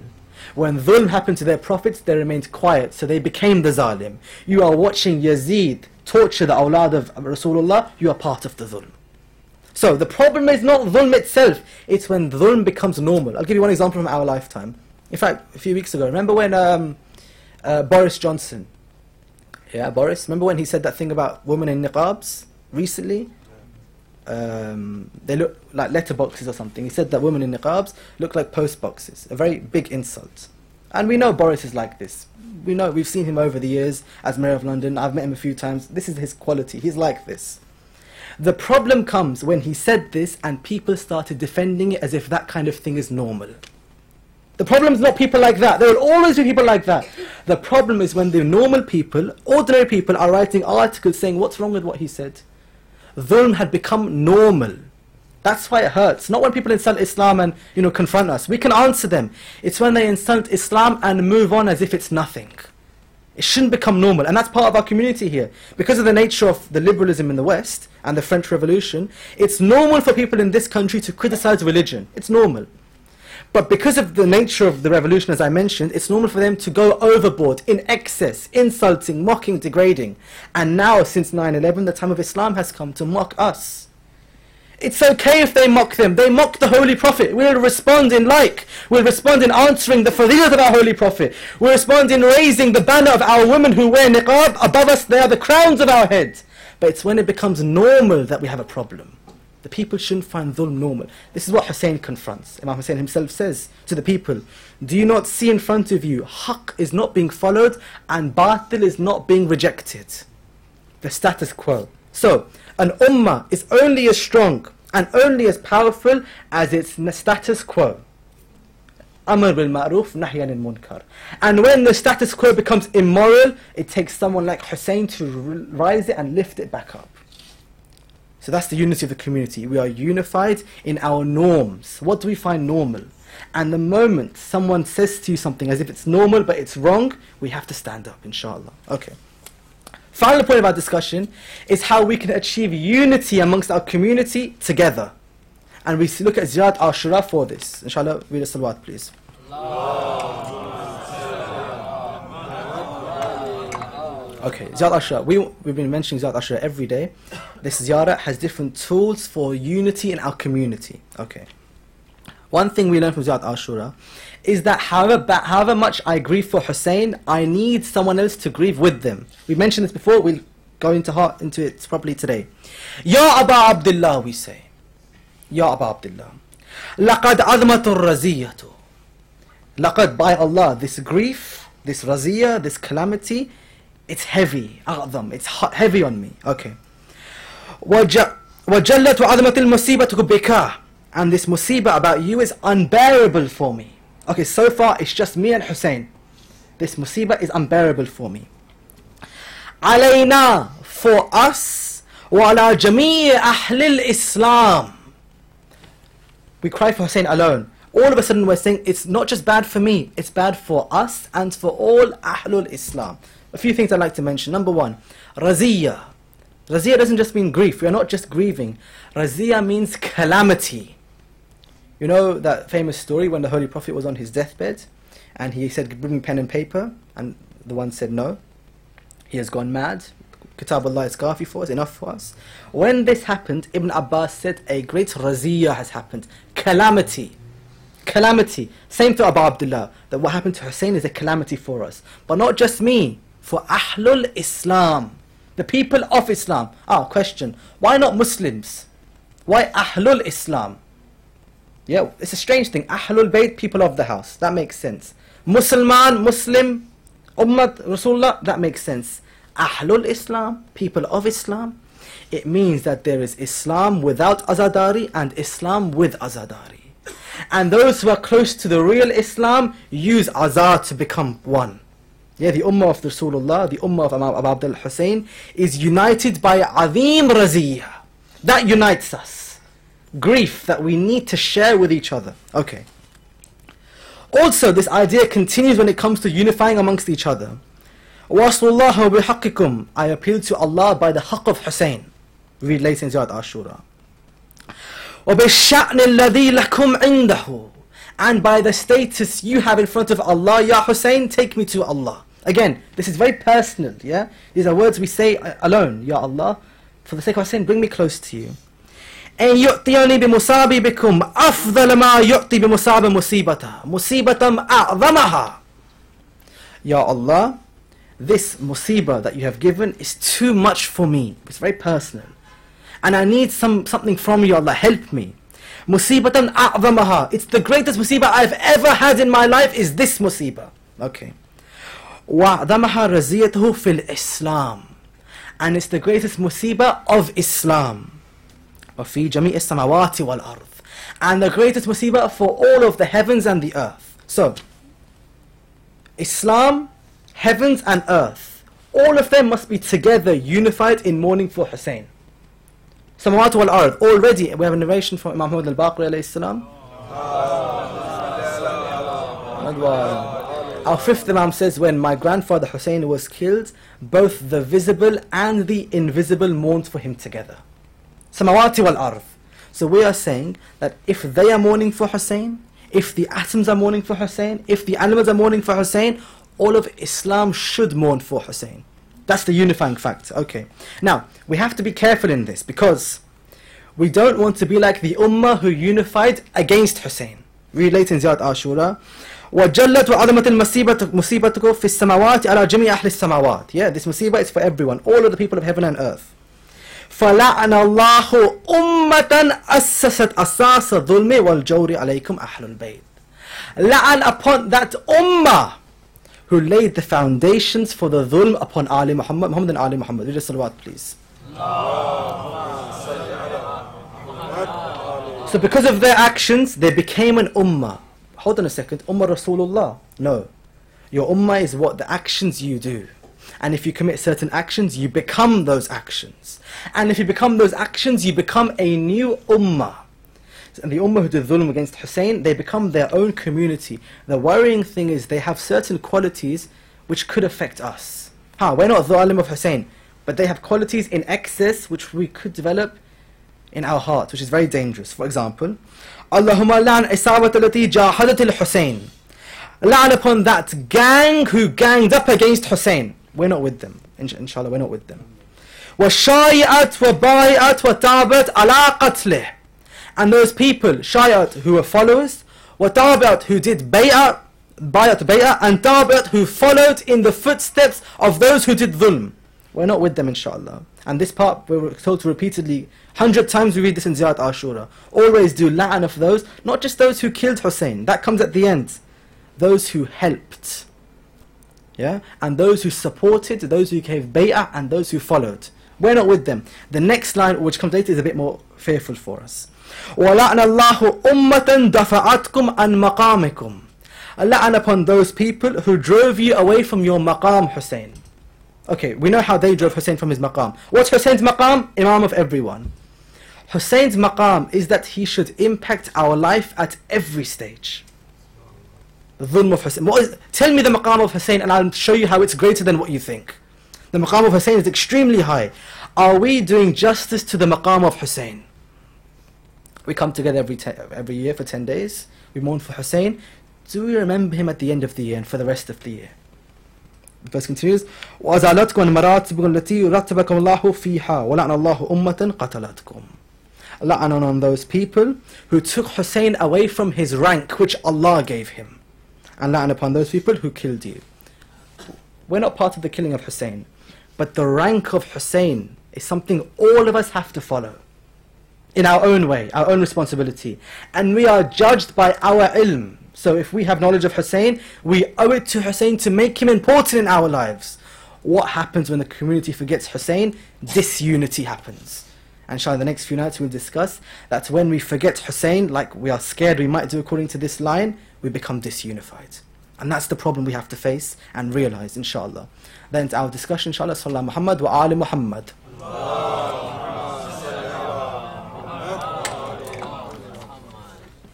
When dhulm happened to their prophets, they remained quiet, so they became the zalim. You are watching Yazid torture the awlad of Rasulullah, you are part of the dhulm. So the problem is not dhulm itself, it's when dhulm becomes normal. I'll give you one example from our lifetime. In fact, a few weeks ago, remember when Boris Johnson, Boris, remember when he said that thing about women in niqabs recently? They look like letterboxes or something. He said that women in niqabs look like post boxes. A very big insult. And we know Boris is like this. We know, we've seen him over the years as Mayor of London. I've met him a few times. This is his quality. He's like this. The problem comes when he said this and people started defending it as if that kind of thing is normal. The problem is not people like that. There will always be people like that. The problem is when the normal people, ordinary people, are writing articles saying what's wrong with what he said. Dhulm had become normal. That's why it hurts. Not when people insult Islam and confront us. We can answer them. It's when they insult Islam and move on as if it's nothing. It shouldn't become normal. And that's part of our community here. Because of the nature of the liberalism in the West and the French Revolution, it's normal for people in this country to criticize religion. It's normal. But because of the nature of the revolution, as I mentioned, it's normal for them to go overboard, in excess, insulting, mocking, degrading. And now, since 9/11, the time of Islam has come to mock us. It's okay if they mock them. They mock the Holy Prophet. We'll respond in We'll respond in answering the fadilat of our Holy Prophet. We'll respond in raising the banner of our women who wear niqab. Above us, they are the crowns of our heads. But it's when it becomes normal that we have a problem. The people shouldn't find dhulm normal. This is what Hussain confronts. Imam Hussain himself says to the people, do you not see in front of you, haqq is not being followed and batil is not being rejected? The status quo. So, an ummah is only as strong and only as powerful as its status quo. Amr bil ma'ruf, nahy anil munkar. And when the status quo becomes immoral, it takes someone like Hussain to rise it and lift it back up. So that's the unity of the community. We are unified in our norms. What do we find normal? And the moment someone says to you something as if it's normal but it's wrong, we have to stand up, inshallah. Okay. Final point of our discussion is how we can achieve unity amongst our community together. And we look at Ziyarat Ashura for this. Inshallah, read a salawat, please. Okay, Ziyarat Ashura. We've been mentioning Ziyarat Ashura every day. This Ziyarat has different tools for unity in our community. Okay. One thing we learn from Ziyarat Ashura is that however much I grieve for Hussain, I need someone else to grieve with them. We mentioned this before, we'll go into it properly today. Ya Aba Abdullah, we say. Ya Aba Abdullah. لَقَدْ عَظْمَةُ الرَّزِيَّةُ. Laqad, by Allah, this grief, this raziyah, this calamity, it's heavy, a'zam, it's heavy on me. Okay. وَجَلَّتُ عَظْمَةِ الْمُصِيبَةُ بِكَى. And this musibah about you is unbearable for me. Okay, so far it's just me and Hussain. This musibah is unbearable for me. عَلَيْنَا, for us, وَعَلَى جَمِيعِ أَهْلِ الْإِسْلَامِ. We cry for Hussain alone. All of a sudden we're saying it's not just bad for me, it's bad for us and for all Ahlul Islam. A few things I'd like to mention. Number one, raziyah. Raziyah doesn't just mean grief. We are not just grieving. Raziyah means calamity. You know that famous story when the Holy Prophet was on his deathbed and he said, bring me pen and paper, and the one said no, he has gone mad. Kitab Allah is kafi for us, enough for us. When this happened, Ibn Abbas said a great raziyah has happened. Calamity. Calamity. Same to Abu Abdullah, that what happened to Hussain is a calamity for us. But not just me, for Ahlul Islam, the people of Islam. Question, why not Muslims? Why Ahlul Islam? Yeah, it's a strange thing. Ahlul Bayt, people of the house, that makes sense. Muslim, Ummat, Rasulullah, that makes sense. Ahlul Islam, people of Islam, it means that there is Islam without azadari and Islam with azadari. And those who are close to the real Islam use azar to become one. Yeah, the Ummah of Rasulullah, the Ummah of Imam Abu Abdul Hussain is united by Azim Raziyah. That unites us. Grief that we need to share with each other. Okay. Also, this idea continues when it comes to unifying amongst each other. وَأَصْلُ اللَّهَ بِحَقِّكُمْ, I appeal to Allah by the haqq of Hussain. Read later in Ziyad Ashura. وَبِالشَّأْنِ الَّذِي لَكُمْ عِنْدَهُ, and by the status you have in front of Allah, Ya Hussain, take me to Allah. Again, this is very personal, yeah? These are words we say alone. Ya Allah, for the sake of Hussain, bring me close to you. أَن يُؤْتِيَنِي بِمُصَابِ بِكُمْ أَفْضَلَ مَا يُؤْتِي بِمُصَابِ مُصِيبَةً مُصِيبَةً أَعْظَمَهَا. Ya Allah, this musibah that you have given is too much for me. It's very personal. And I need something from you, Allah. Help me. Musibatan a'zamaha. It's the greatest musibah I've ever had in my life is this musibah. Okay. Wa'zamaha raziyatuhu fil Islam. And it's the greatest musibah of Islam. وَفِي جَمِيعِ السَّمَوَاتِ وَالْأَرْضِ. And the greatest musibah for all of the heavens and the earth. So, Islam, heavens and earth, all of them must be together, unified in mourning for Hussain. Samawat wal ard. Already we have a narration from Imam Muhammad al-Baqir alayhi salam. Our fifth Imam says, when my grandfather Hussain was killed, both the visible and the invisible mourned for him together. Samawati wal ard. So we are saying that if they are mourning for Hussain, if the atoms are mourning for Hussain, if the animals are mourning for Hussain, all of Islam should mourn for Hussain. That's the unifying factor. Okay. Now, we have to be careful in this because we don't want to be like the Ummah who unified against Hussain. Read later in Ziyad Ashura. وَجَلَّتْ وَعَظَمَتِ الْمُصِيبَةُ فِي السَّمَوَاتِ عَلَى جَمِيعِ أَهْلِ السَّمَوَاتِ. Yeah, this musibah is for everyone, all of the people of heaven and earth. فَلَعْنَ اللَّهُ أُمَّةً أَسَّسَتْ أَسَاسَ الظُّلْمِ وَالْجَوْرِ عَلَيْكُمْ أَهْلُ الْبَيْتِ. La'an upon that Ummah who laid the foundations for the dhulm upon Ali Muhammad, Muhammad and Ali Muhammad. Read the salawat, please. So because of their actions, they became an ummah. Hold on a second, Ummah Rasulullah? No. Your ummah is what the actions you do. And if you commit certain actions, you become those actions. And if you become those actions, you become a new ummah. And the ummah who did dhulm against Hussain, they become their own community. The worrying thing is they have certain qualities which could affect us. We're not dhalim of Hussain, but they have qualities in excess which we could develop in our hearts, which is very dangerous. For example, Allahumma la'an isabat allati jahadat al-Hussain. La'an upon that gang who ganged up against Hussain. We're not with them. Inshallah, we're not with them. وَشَايَأَتْ وَبَايَأَتْ وَتَابَتْ عَلَىٰ قَتْلِهِ. And those people, Shayat, who were followers, وَتَابَتْ, who did bay'at, and Tabat, who followed in the footsteps of those who did dhulm. We're not with them, inshallah. And this part, we were told to repeatedly, 100 times we read this in Ziyad Ashura. Always do la'an of those, not just those who killed Hussain. That comes at the end. Those who helped. Yeah? And those who supported, those who gave bay'ah, and those who followed. We're not with them. The next line, which comes later, is a bit more fearful for us. وَلَعْنَ اللَّهُ أُمَّةً دَفَعَتْكُمْ عَنْ مَقَامِكُمْ. La'an upon those people who drove you away from your maqam, Hussain. Okay, we know how they drove Hussain from his maqam. What's Hussein's maqam? Imam of everyone. Hussein's maqam is that he should impact our life at every stage. The dhulm of Hussain. Tell me the maqam of Hussain and I'll show you how it's greater than what you think. The maqam of Hussain is extremely high. Are we doing justice to the maqam of Hussain? We come together every year for 10 days. We mourn for Hussain. Do we remember him at the end of the year and for the rest of the year? The verse continues, وَأَزَالَتْكُمْ الْمَرَاتِبُ الَّتِي رَتَّبَكُمُ اللَّهُ فِيهَا وَلَعْنَ اللَّهُ أُمَّةً قَتَلَتْكُمْ. La'anan on those people who took Hussain away from his rank which Allah gave him. And la'an upon those people who killed you. We're not part of the killing of Hussain, but the rank of Hussain is something all of us have to follow. In our own way, our own responsibility. And we are judged by our ilm. So if we have knowledge of Hussain, we owe it to Hussain to make him important in our lives. What happens when the community forgets Hussain? Disunity happens. And inshallah, in the next few nights we'll discuss that when we forget Hussain, like we are scared we might do according to this line, we become disunified. And that's the problem we have to face and realize, inshallah. Then our discussion, inshallah, Sallallahu Muhammad wa Ali Muhammad.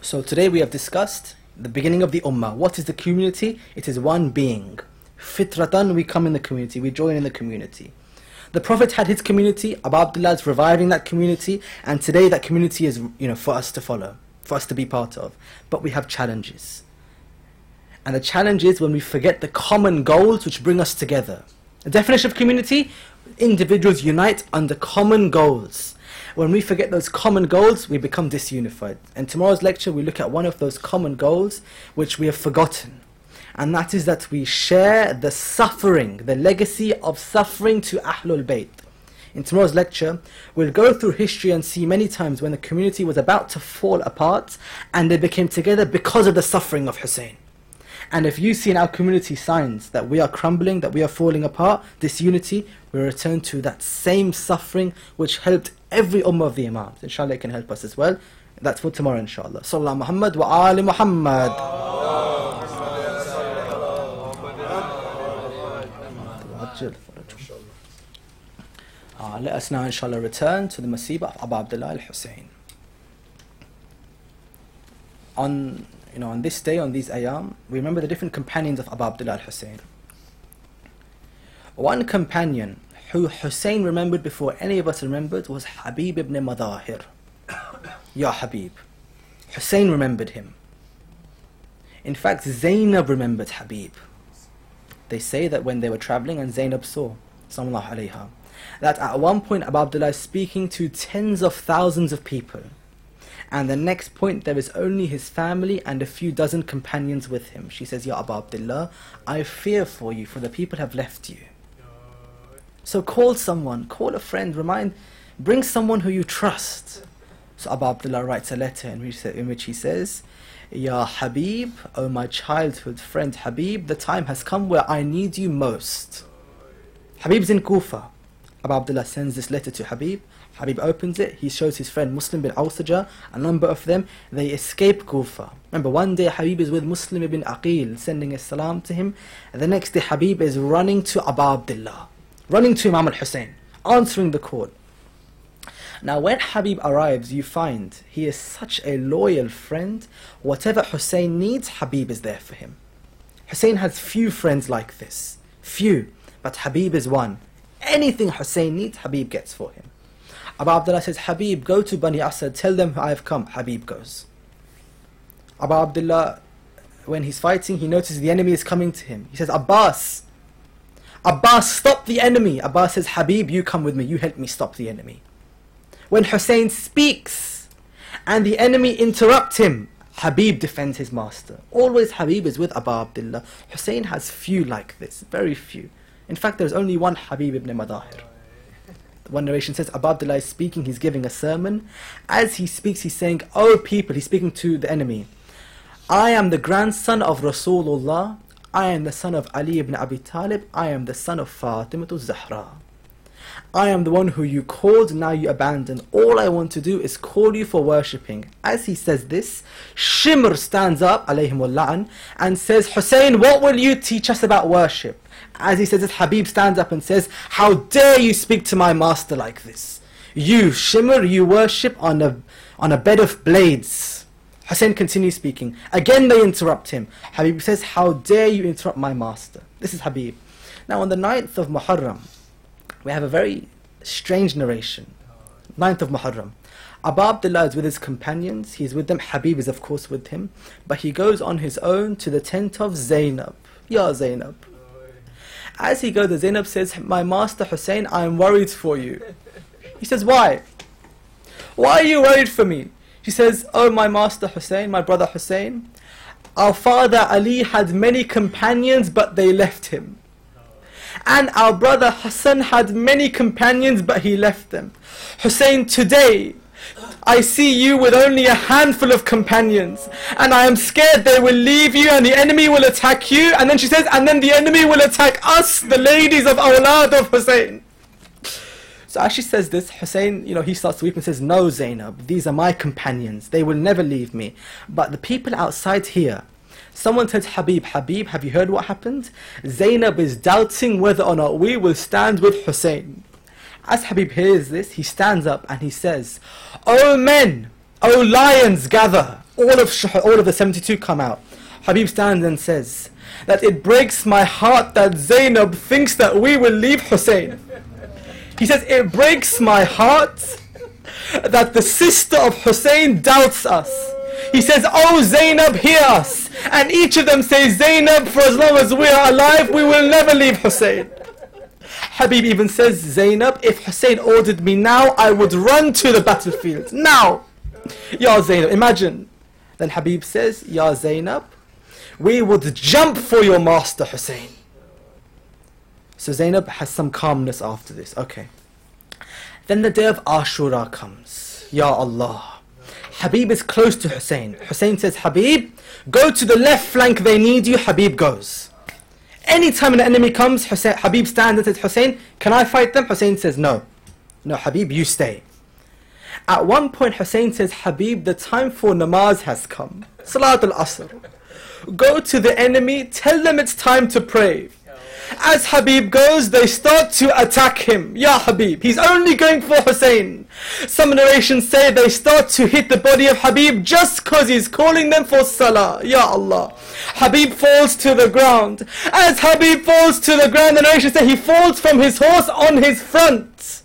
So today we have discussed the beginning of the ummah. What is the community? It is one being. Fitratan, we come in the community, we join in the community. The Prophet had his community, Abu Abdullah is reviving that community, and today that community is, for us to follow, for us to be part of. But we have challenges. And the challenge is when we forget the common goals which bring us together. The definition of community, individuals unite under common goals. When we forget those common goals, we become disunified. In tomorrow's lecture, we look at one of those common goals which we have forgotten. And that is that we share the suffering, the legacy of suffering to Ahlul Bayt. In tomorrow's lecture, we'll go through history and see many times when the community was about to fall apart and they became together because of the suffering of Hussain. And if you see in our community signs that we are crumbling, that we are falling apart, disunity, we return to that same suffering which helped every ummah of the Imams. Inshallah, it can help us as well. That's for tomorrow, inshallah. Sallallahu Muhammad wa Ali Muhammad. Let us now inshallah return to the Masibah of Abu Abdullah al-Hussain. On this day, on these ayam, we remember the different companions of Abu Abdullah al-Hussain. One companion who Hussain remembered before any of us remembered was Habib ibn Madahir. Ya Habib. Hussain remembered him. In fact, Zainab remembered Habib. They say that when they were traveling and Zainab saw, sallallahu alayha, that at one point Abu Abdullah is speaking to tens of thousands of people. And the next point there is only his family and a few dozen companions with him. She says, Ya Abu Abdullah, I fear for you, for the people have left you. So call someone, call a friend, bring someone who you trust. So Abu Abdullah writes a letter in which he says, Ya Habib, O my childhood friend Habib, the time has come where I need you most. Habib's in Kufa. Abu Abdullah sends this letter to Habib. Habib opens it, he shows his friend Muslim bin Awsaja, a number of them, they escape Kufa. Remember, one day Habib is with Muslim ibn Aqil, sending a salam to him, and the next day Habib is running to Abu Abdullah, running to Imam al-Hussain, answering the call. Now when Habib arrives, you find he is such a loyal friend. Whatever Hussain needs, Habib is there for him. Hussain has few friends like this. Few. But Habib is one. Anything Hussain needs, Habib gets for him. Abu Abdullah says, Habib, go to Bani Asad, tell them I have come. Habib goes. Abu Abdullah, when he's fighting, he notices the enemy is coming to him. He says, Abbas, stop the enemy. Abbas says, Habib, you come with me, you help me stop the enemy. When Hussain speaks and the enemy interrupt him, Habib defends his master. Always Habib is with Abu Abdullah. Hussain has few like this, very few. In fact, there's only one Habib ibn Madahir. One narration says, Abu Abdullah is speaking, he's giving a sermon. As he speaks, he's saying, O people, he's speaking to the enemy. I am the grandson of Rasulullah. I am the son of Ali ibn Abi Talib. I am the son of Fatimah Zahra. I am the one who you called, now you abandon. All I want to do is call you for worshipping. As he says this, Shimr stands up, alayhimullah, and says, Hussain, what will you teach us about worship? As he says this, Habib stands up and says, how dare you speak to my master like this? You, Shimr, you worship on a bed of blades. Hussain continues speaking. Again they interrupt him. Habib says, how dare you interrupt my master? This is Habib. Now on the 9th of Muharram, we have a very strange narration. 9th of Muharram. Abu Abdullah is with his companions, he's with them, Habib is of course with him, but he goes on his own to the tent of Zainab. Ya Zainab. As he goes, Zainab says, my master Hussain, I am worried for you. He says, why? Why are you worried for me? She says, oh my master Hussain, my brother Hussain, our father Ali had many companions but they left him. And our brother Hassan had many companions but he left them. Hussain, today I see you with only a handful of companions and I am scared they will leave you and the enemy will attack you. And then she says, and then the enemy will attack us, the ladies of Awlad of Hussain. So as she says this, Hussain, he starts to weep and says, no Zainab, these are my companions, they will never leave me. But the people outside here, someone said, Habib, have you heard what happened? Zainab is doubting whether or not we will stand with Hussain. As Habib hears this, he stands up and he says, O men, O lions, gather. All of the 72 come out. Habib stands and says that it breaks my heart that Zainab thinks that we will leave Hussain. He says, it breaks my heart that the sister of Hussain doubts us. He says, oh Zainab, hear us. And each of them says, Zainab, for as long as we are alive, we will never leave Hussain. Habib even says, Zainab, if Hussain ordered me now, I would run to the battlefield. Now! Ya Zainab, imagine. Then Habib says, Ya Zainab, we would jump for your master Hussain. So Zainab has some calmness after this. Okay. Then the day of Ashura comes. Ya Allah. Habib is close to Hussain. Hussain says, Habib, go to the left flank, they need you. Habib goes. Anytime an enemy comes, Habib stands and says, Hussain, can I fight them? Hussain says, no. No, Habib, you stay. At one point, Hussain says, Habib, the time for namaz has come. Salat al-Asr. Go to the enemy, tell them it's time to pray. As Habib goes, they start to attack him. Ya Habib, he's only going for Hussain. Some narrations say they start to hit the body of Habib just because he's calling them for Salah. Ya Allah. Habib falls to the ground. As Habib falls to the ground, the narrations say he falls from his horse on his front.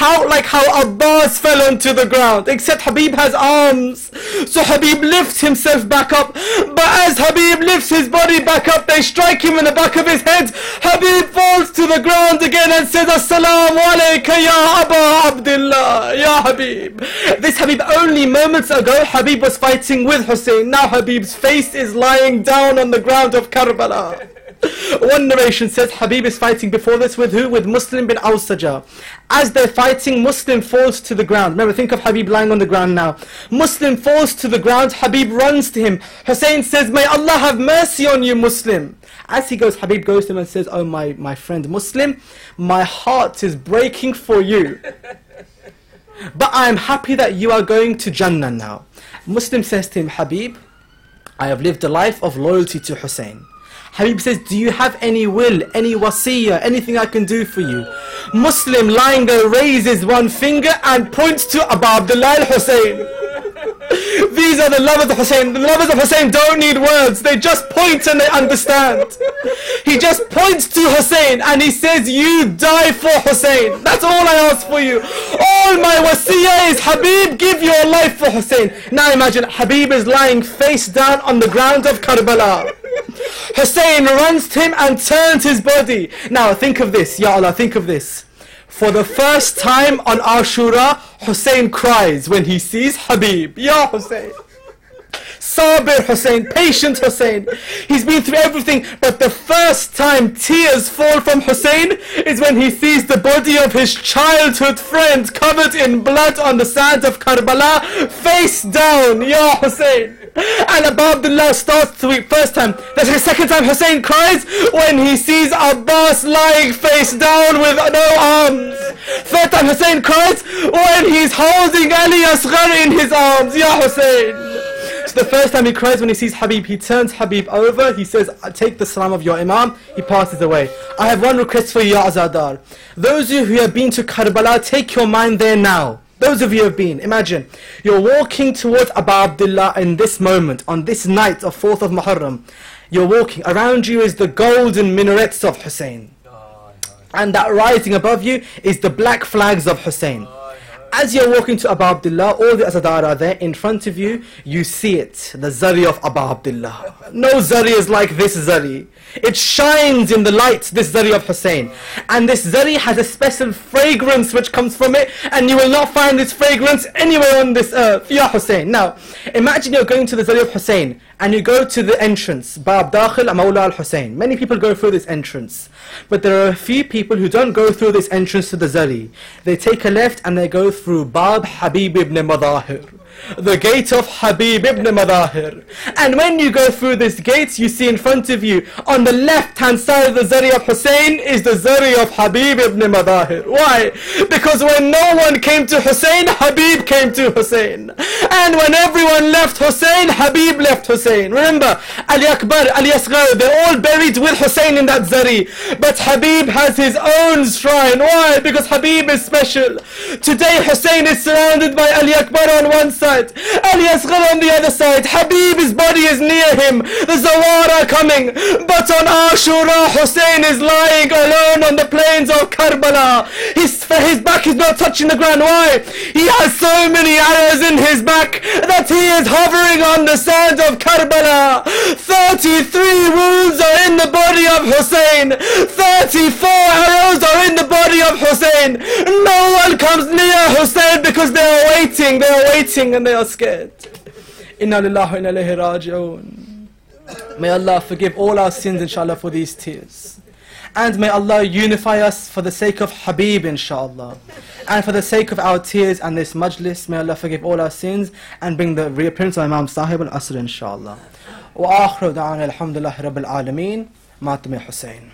Like how Abbas fell onto the ground, except Habib has arms. So Habib lifts himself back up. But as Habib lifts his body back up, they strike him in the back of his head. Habib falls to the ground again and says, Assalamu alayka ya Aba Abdullah, ya Habib. This Habib, only moments ago, Habib was fighting with Hussain. Now Habib's face is lying down on the ground of Karbala. One narration says Habib is fighting before this with who? With Muslim bin Awsaja. As they're fighting, Muslim falls to the ground. Remember, think of Habib lying on the ground now. Muslim falls to the ground, Habib runs to him. Hussain says, may Allah have mercy on you, Muslim. As he goes, Habib goes to him and says, oh my friend Muslim, my heart is breaking for you. But I am happy that you are going to Jannah now. Muslim says to him, Habib, I have lived a life of loyalty to Hussain. Habib says, do you have any will, any wasiyah, anything I can do for you? Muslim lying there raises one finger and points to Abu Abdullah al-Hussain. These are the lovers of Hussain. The lovers of Hussain don't need words. They just point and they understand. He just points to Hussain and he says, you die for Hussain. That's all I ask for you. All my wasiyah is, Habib, give your life for Hussain. Now imagine, Habib is lying face down on the ground of Karbala. Hussain runs to him and turns his body. Now think of this, Ya Allah, think of this. For the first time on Ashura, Hussain cries when he sees Habib. Ya Hussain. Sabir Hussain, patient Hussain. He's been through everything, but the first time tears fall from Hussain is when he sees the body of his childhood friend covered in blood on the sands of Karbala, face down. Ya Hussain. And Abu Abdullah starts to weep first time. That's the second time Hussain cries when he sees Abbas lying face down with no arms. Third time Hussain cries when he's holding Ali Asghar in his arms. Ya Hussain. So the first time he cries when he sees Habib, he turns Habib over, he says, take the salam of your Imam, he passes away. I have one request for you, Ya Azadar. Those of you who have been to Karbala, take your mind there now. Those of you who have been, imagine, you're walking towards Abu Abdullah in this moment, on this night of 4th of Muharram. You're walking, around you is the golden minarets of Hussain. And that rising above you is the black flags of Hussain. As you're walking to Abu Abdullah, all the Azadar are there. In front of you, you see it, the zari of Abu Abdullah. No zari is like this zari. It shines in the light, this zari of Hussain. And this zari has a special fragrance which comes from it, and you will not find this fragrance anywhere on this earth. Ya Hussain. Now, imagine you're going to the zari of Hussain, and you go to the entrance, Bab Dakhil Mawla al-Hussain. Many people go through this entrance. But there are a few people who don't go through this entrance to the zari. They take a left and they go through Bab Habib ibn Madahir, the gate of Habib ibn Madahir. And when you go through this gate, you see in front of you, on the left hand side of the zari of Hussain, is the zari of Habib ibn Madahir. Why? Because when no one came to Hussain, Habib came to Hussain. And when everyone left Hussain, Habib left Hussain. Remember, Ali Akbar, Ali Asghar, they're all buried with Hussain in that zari. But Habib has his own shrine. Why? Because Habib is special. Today Hussain is surrounded by Ali Akbar on one side, Ali Asghar on the other side. Habib's body is near him. The Zawar are coming. But on Ashura, Hussain is lying alone on the plains of Karbala. His back is not touching the ground. Why? He has so many arrows in his back that he is hovering on the sand of Karbala. 33 wounds are in the body of Hussain. 34 arrows are in the body of Hussain. No one comes near Hussain because they are waiting and they are scared. Inna lillahi wa inna ilayhi raji'un. May Allah forgive all our sins, inshallah, for these tears. And may Allah unify us for the sake of Habib, inshallah. And for the sake of our tears and this majlis, may Allah forgive all our sins and bring the reappearance of Imam Sahib al-Asr, inshallah. Wa akhiru da'ana alhamdulillahi rabbil alameen. Matam Hussain.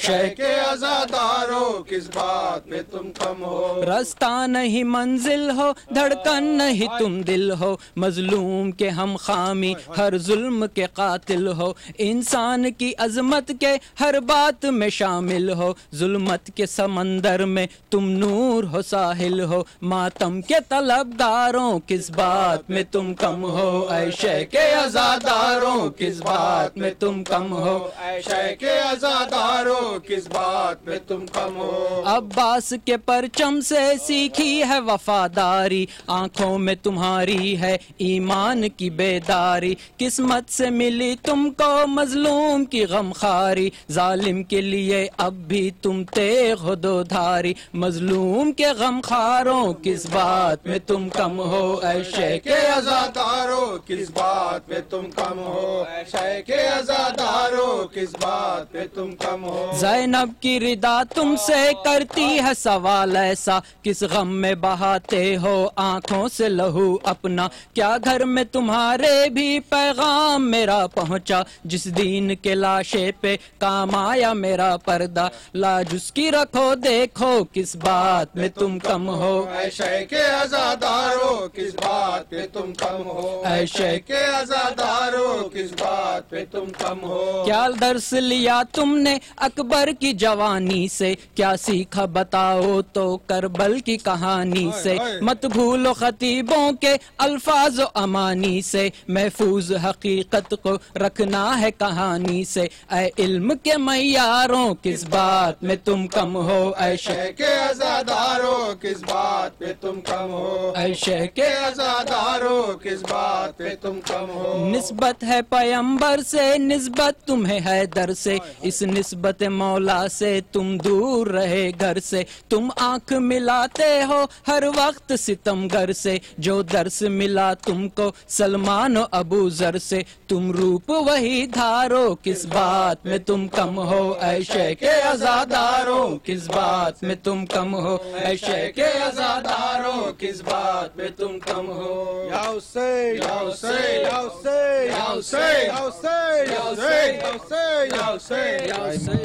Sheikh आज़ादारों किस बात पे तुम कम हो, रास्ता नहीं मंजिल हो, धड़कन नहीं तुम दिल हो, मजलूम के हम खामी हर जुल्म के कातिल हो, इंसान की अजमत के हर बात में शामिल हो, जुल्मत के समंदर में तुम नूर हो, साहिल हो, मातम के तलबगारों किस बात में तुम कम हो, ऐ शेख आज़ादारों किस बात में तुम कम हो, ऐ शेख आज़ादारों किस बात पे तुम कम हो। अब्बास के परचम से सीखी है वफादारी, आंखों में तुम्हारी है ईमान की बेदारी, किस्मत से मिली तुमको मजलूम की गमखारी, जालिम के लिए अब भी तुम तेग हो दो धारी, मजलूम के गमखारों किस बात में तुम कम हो, ऐ शेख आज़ादारों किस बात पे तुम कम हो, ऐ शेख आज़ादारों किस बात पे तुम कम हो। ज़ैनब की रिदा तुमसे करती है सवाल ऐसा, किस गम में बहाते हो आंखों से लहू अपना, क्या घर में तुम्हारे भी पैगाम मेरा पहुंचा, जिस दीन के लाशे पे काम आया मेरा पर्दा, लाज उसकी रखो देखो किस बात में तुम कम हो, ऐ शेख आज़ादारों किस बात पे तुम कम हो, ऐ शेख आज़ादारों किस बात पे तुम कम हो। क्या दर्स लिया तुमने अकबर की जवानी से, क्या सीखा बताओ तो करबल की कहानी से। मत भूलो खतीबों के अल्फाज अमानी से, महफूज हकीकत को रखना है कहानी से। ऐ इल्म के मैयारों किस बात में तुम कम हो, ऐ शेख के अज़ादारों किस बात पे तुम कम हो, ऐ शेख के अज़ादारों किस बात पे तुम कम हो। निस्बत है पैगंबर से, निस्बत तुम्हें है दर से, इस निस्बत मौला से तुम दूर रहे घर से। तुम आंख मिलाते हो हर वक्त सितमगर से, जो दर्स मिला तुमको सलमान अबू जर से। तुम रूप वही धारो किस बात में तुम कम हो, ऐ शेख के अज़ादारों किस बात में तुम कम हो, ऐ शेख के अज़ादारों किस बात में तुम कम हो। या हुसैन या हुसैन या हुसैन या हुसैन या हुसैन या हुसैन या हुसैन या हुसैन या हुसैन।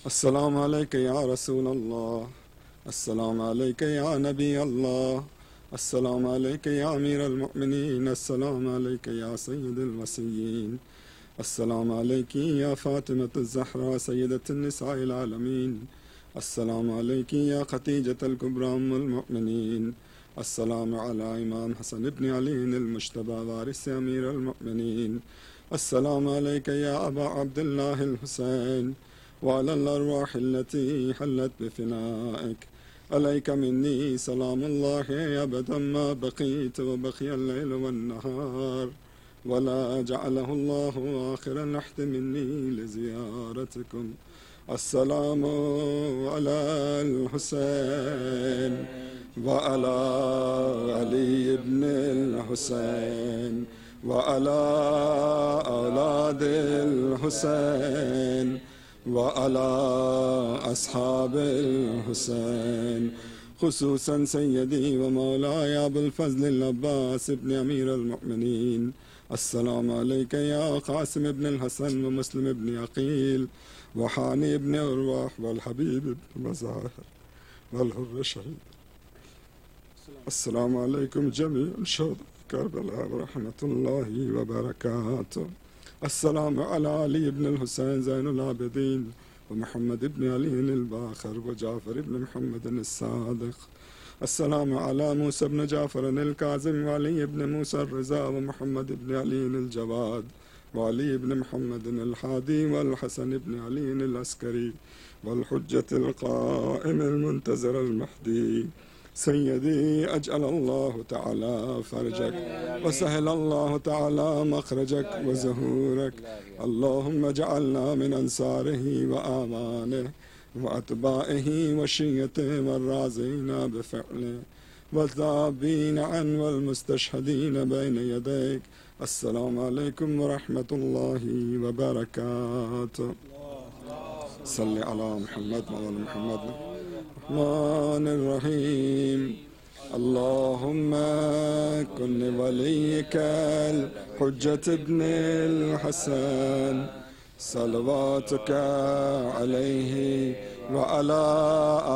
अस्सलामु अलैका या रसूल अल्लाह, अस्सलामु अलैका या नबी अल्लाह, अस्सलामु अलैका या अमीर अल-मुअमिनीन, अस्सलामु अलैका या सय्यदुल वसीय्यीन, अस्सलामु अलैकी या फातिमतुज़ ज़हरा सय्यदतुन निसाइल आलमीन, अस्सलामु अलैकी या खतीजतुल कुबरा उम्मुल मुअमिनीन, अस्सलामु अला इमाम हसन इब्न अली अल-मुज्तबा वारिस अमीर अल-मुअमिनीन, अस्सलामु अलैका या अबा अब्दुल्लाह अल-हुसैन वअला अल-अरवाह अल्लती हल्लत बिफ़िनाइक, अलैका मिन्नी सलामुल्लाहि अबदन मा बक़ीत व बक़िया अल-लैल वन-नहार वला जअलहु अल्लाहु आखिर अल-अहद मिन्नी लिज़ियारतिकुम। अस्सलामु अला अल-हुसैन व अला अली इब्न अल-हुसैन व अला औलाद अल-हुसैन व अला अस्हाब अल-हुसैन, खुसूसन सय्यदी व मौलाय अबुल फज़ल अब्बास इब्न अमीर अल-मुअमिनीन। अस्सलामु अलैका या क़ासिम इब्न अल-हसन व मुस्लिम इब्न अक़ील व हानी इब्न उरवाह वल हबीब इब्न मज़ाहिर वल हुर्र शहीद। अस्सलामु अलैकुम जमीअन शुहदा करबला व रहमतुल्लाहि व बरकातुहू। अस्सलामु अला अली इब्न अल-हुसैन ज़ैनुल आबिदीन व मुहम्मद इब्न अली अल-बाक़र व जाफ़र इब्न मुहम्मद अस-सादिक़। अस्सलामु अला मूसा इब्न जाफ़र अल-काज़िम व अली इब्न मूसा ar-रिज़ा व मुहम्मद इब्न अली अल-जवाद व अली इब्न मुहम्मद अल-हादी व अल-हसन इब्न अली अल-अस्करी वल हुज्जत अल-क़ाइम अल-मुंतज़र अल-महदी। सय्यदी अजअल अल्लाह तआला फरजक व सहल अल्लाह तआला मखरजक व ज़हूरक। अल्लाहुम्मा जअलना मिन अंसारिही व आवानिही व अतबाइही व शिय्यतिही व राज़ीना बिफ़अलिही व ज़ाबीन अन वल मुस्तशहदीन बैन यदैक। अस्सलामु अलैकुम व रहमतुल्लाहि व बरकातुहू। सल्लि अला मुहम्मद व अला मुहम्मद। الرحمن الرحيم اللهم كن وليك الحجة ابن الحسن صلواتك عليه وعلى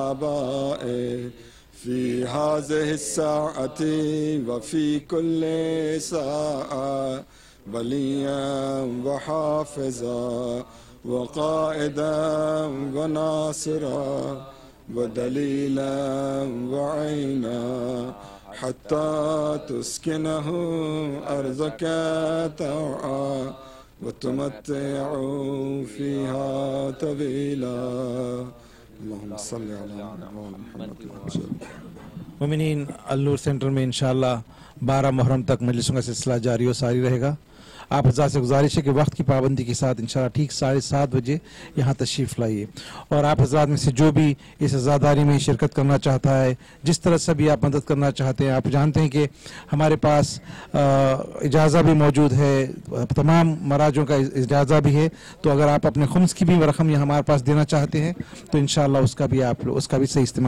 آبائه في هذه الساعة وفي كل ساعة وليا وحافظا وقائدا وناصرا ودليلا وعينا حتى تسكنه أرضك طوعا وتمتع فيها طويلا اللهم صل على محمد मुमिनीन अल-नूर सेंटर में इंशाअल्लाह 12 मुहर्रम तक मजलिसों का सिलसिला जारी और सारी रहेगा। आप हज़रात से गुजारिश है कि वक्त की पाबंदी के साथ इंशाअल्लाह ठीक 7:30 बजे यहाँ तशरीफ़ लाइए। और आप हज़रात में से जो भी इस अज़ादारी में शिरकत करना चाहता है, जिस तरह से भी आप मदद करना चाहते हैं, आप जानते हैं कि हमारे पास इजाज़ा भी मौजूद है, तमाम मराजों का इजाज़ा भी है। तो अगर आप अपने खुम्स की भी रकम हमारे पास देना चाहते हैं तो इंशाअल्लाह उसका भी सही इस्तेमाल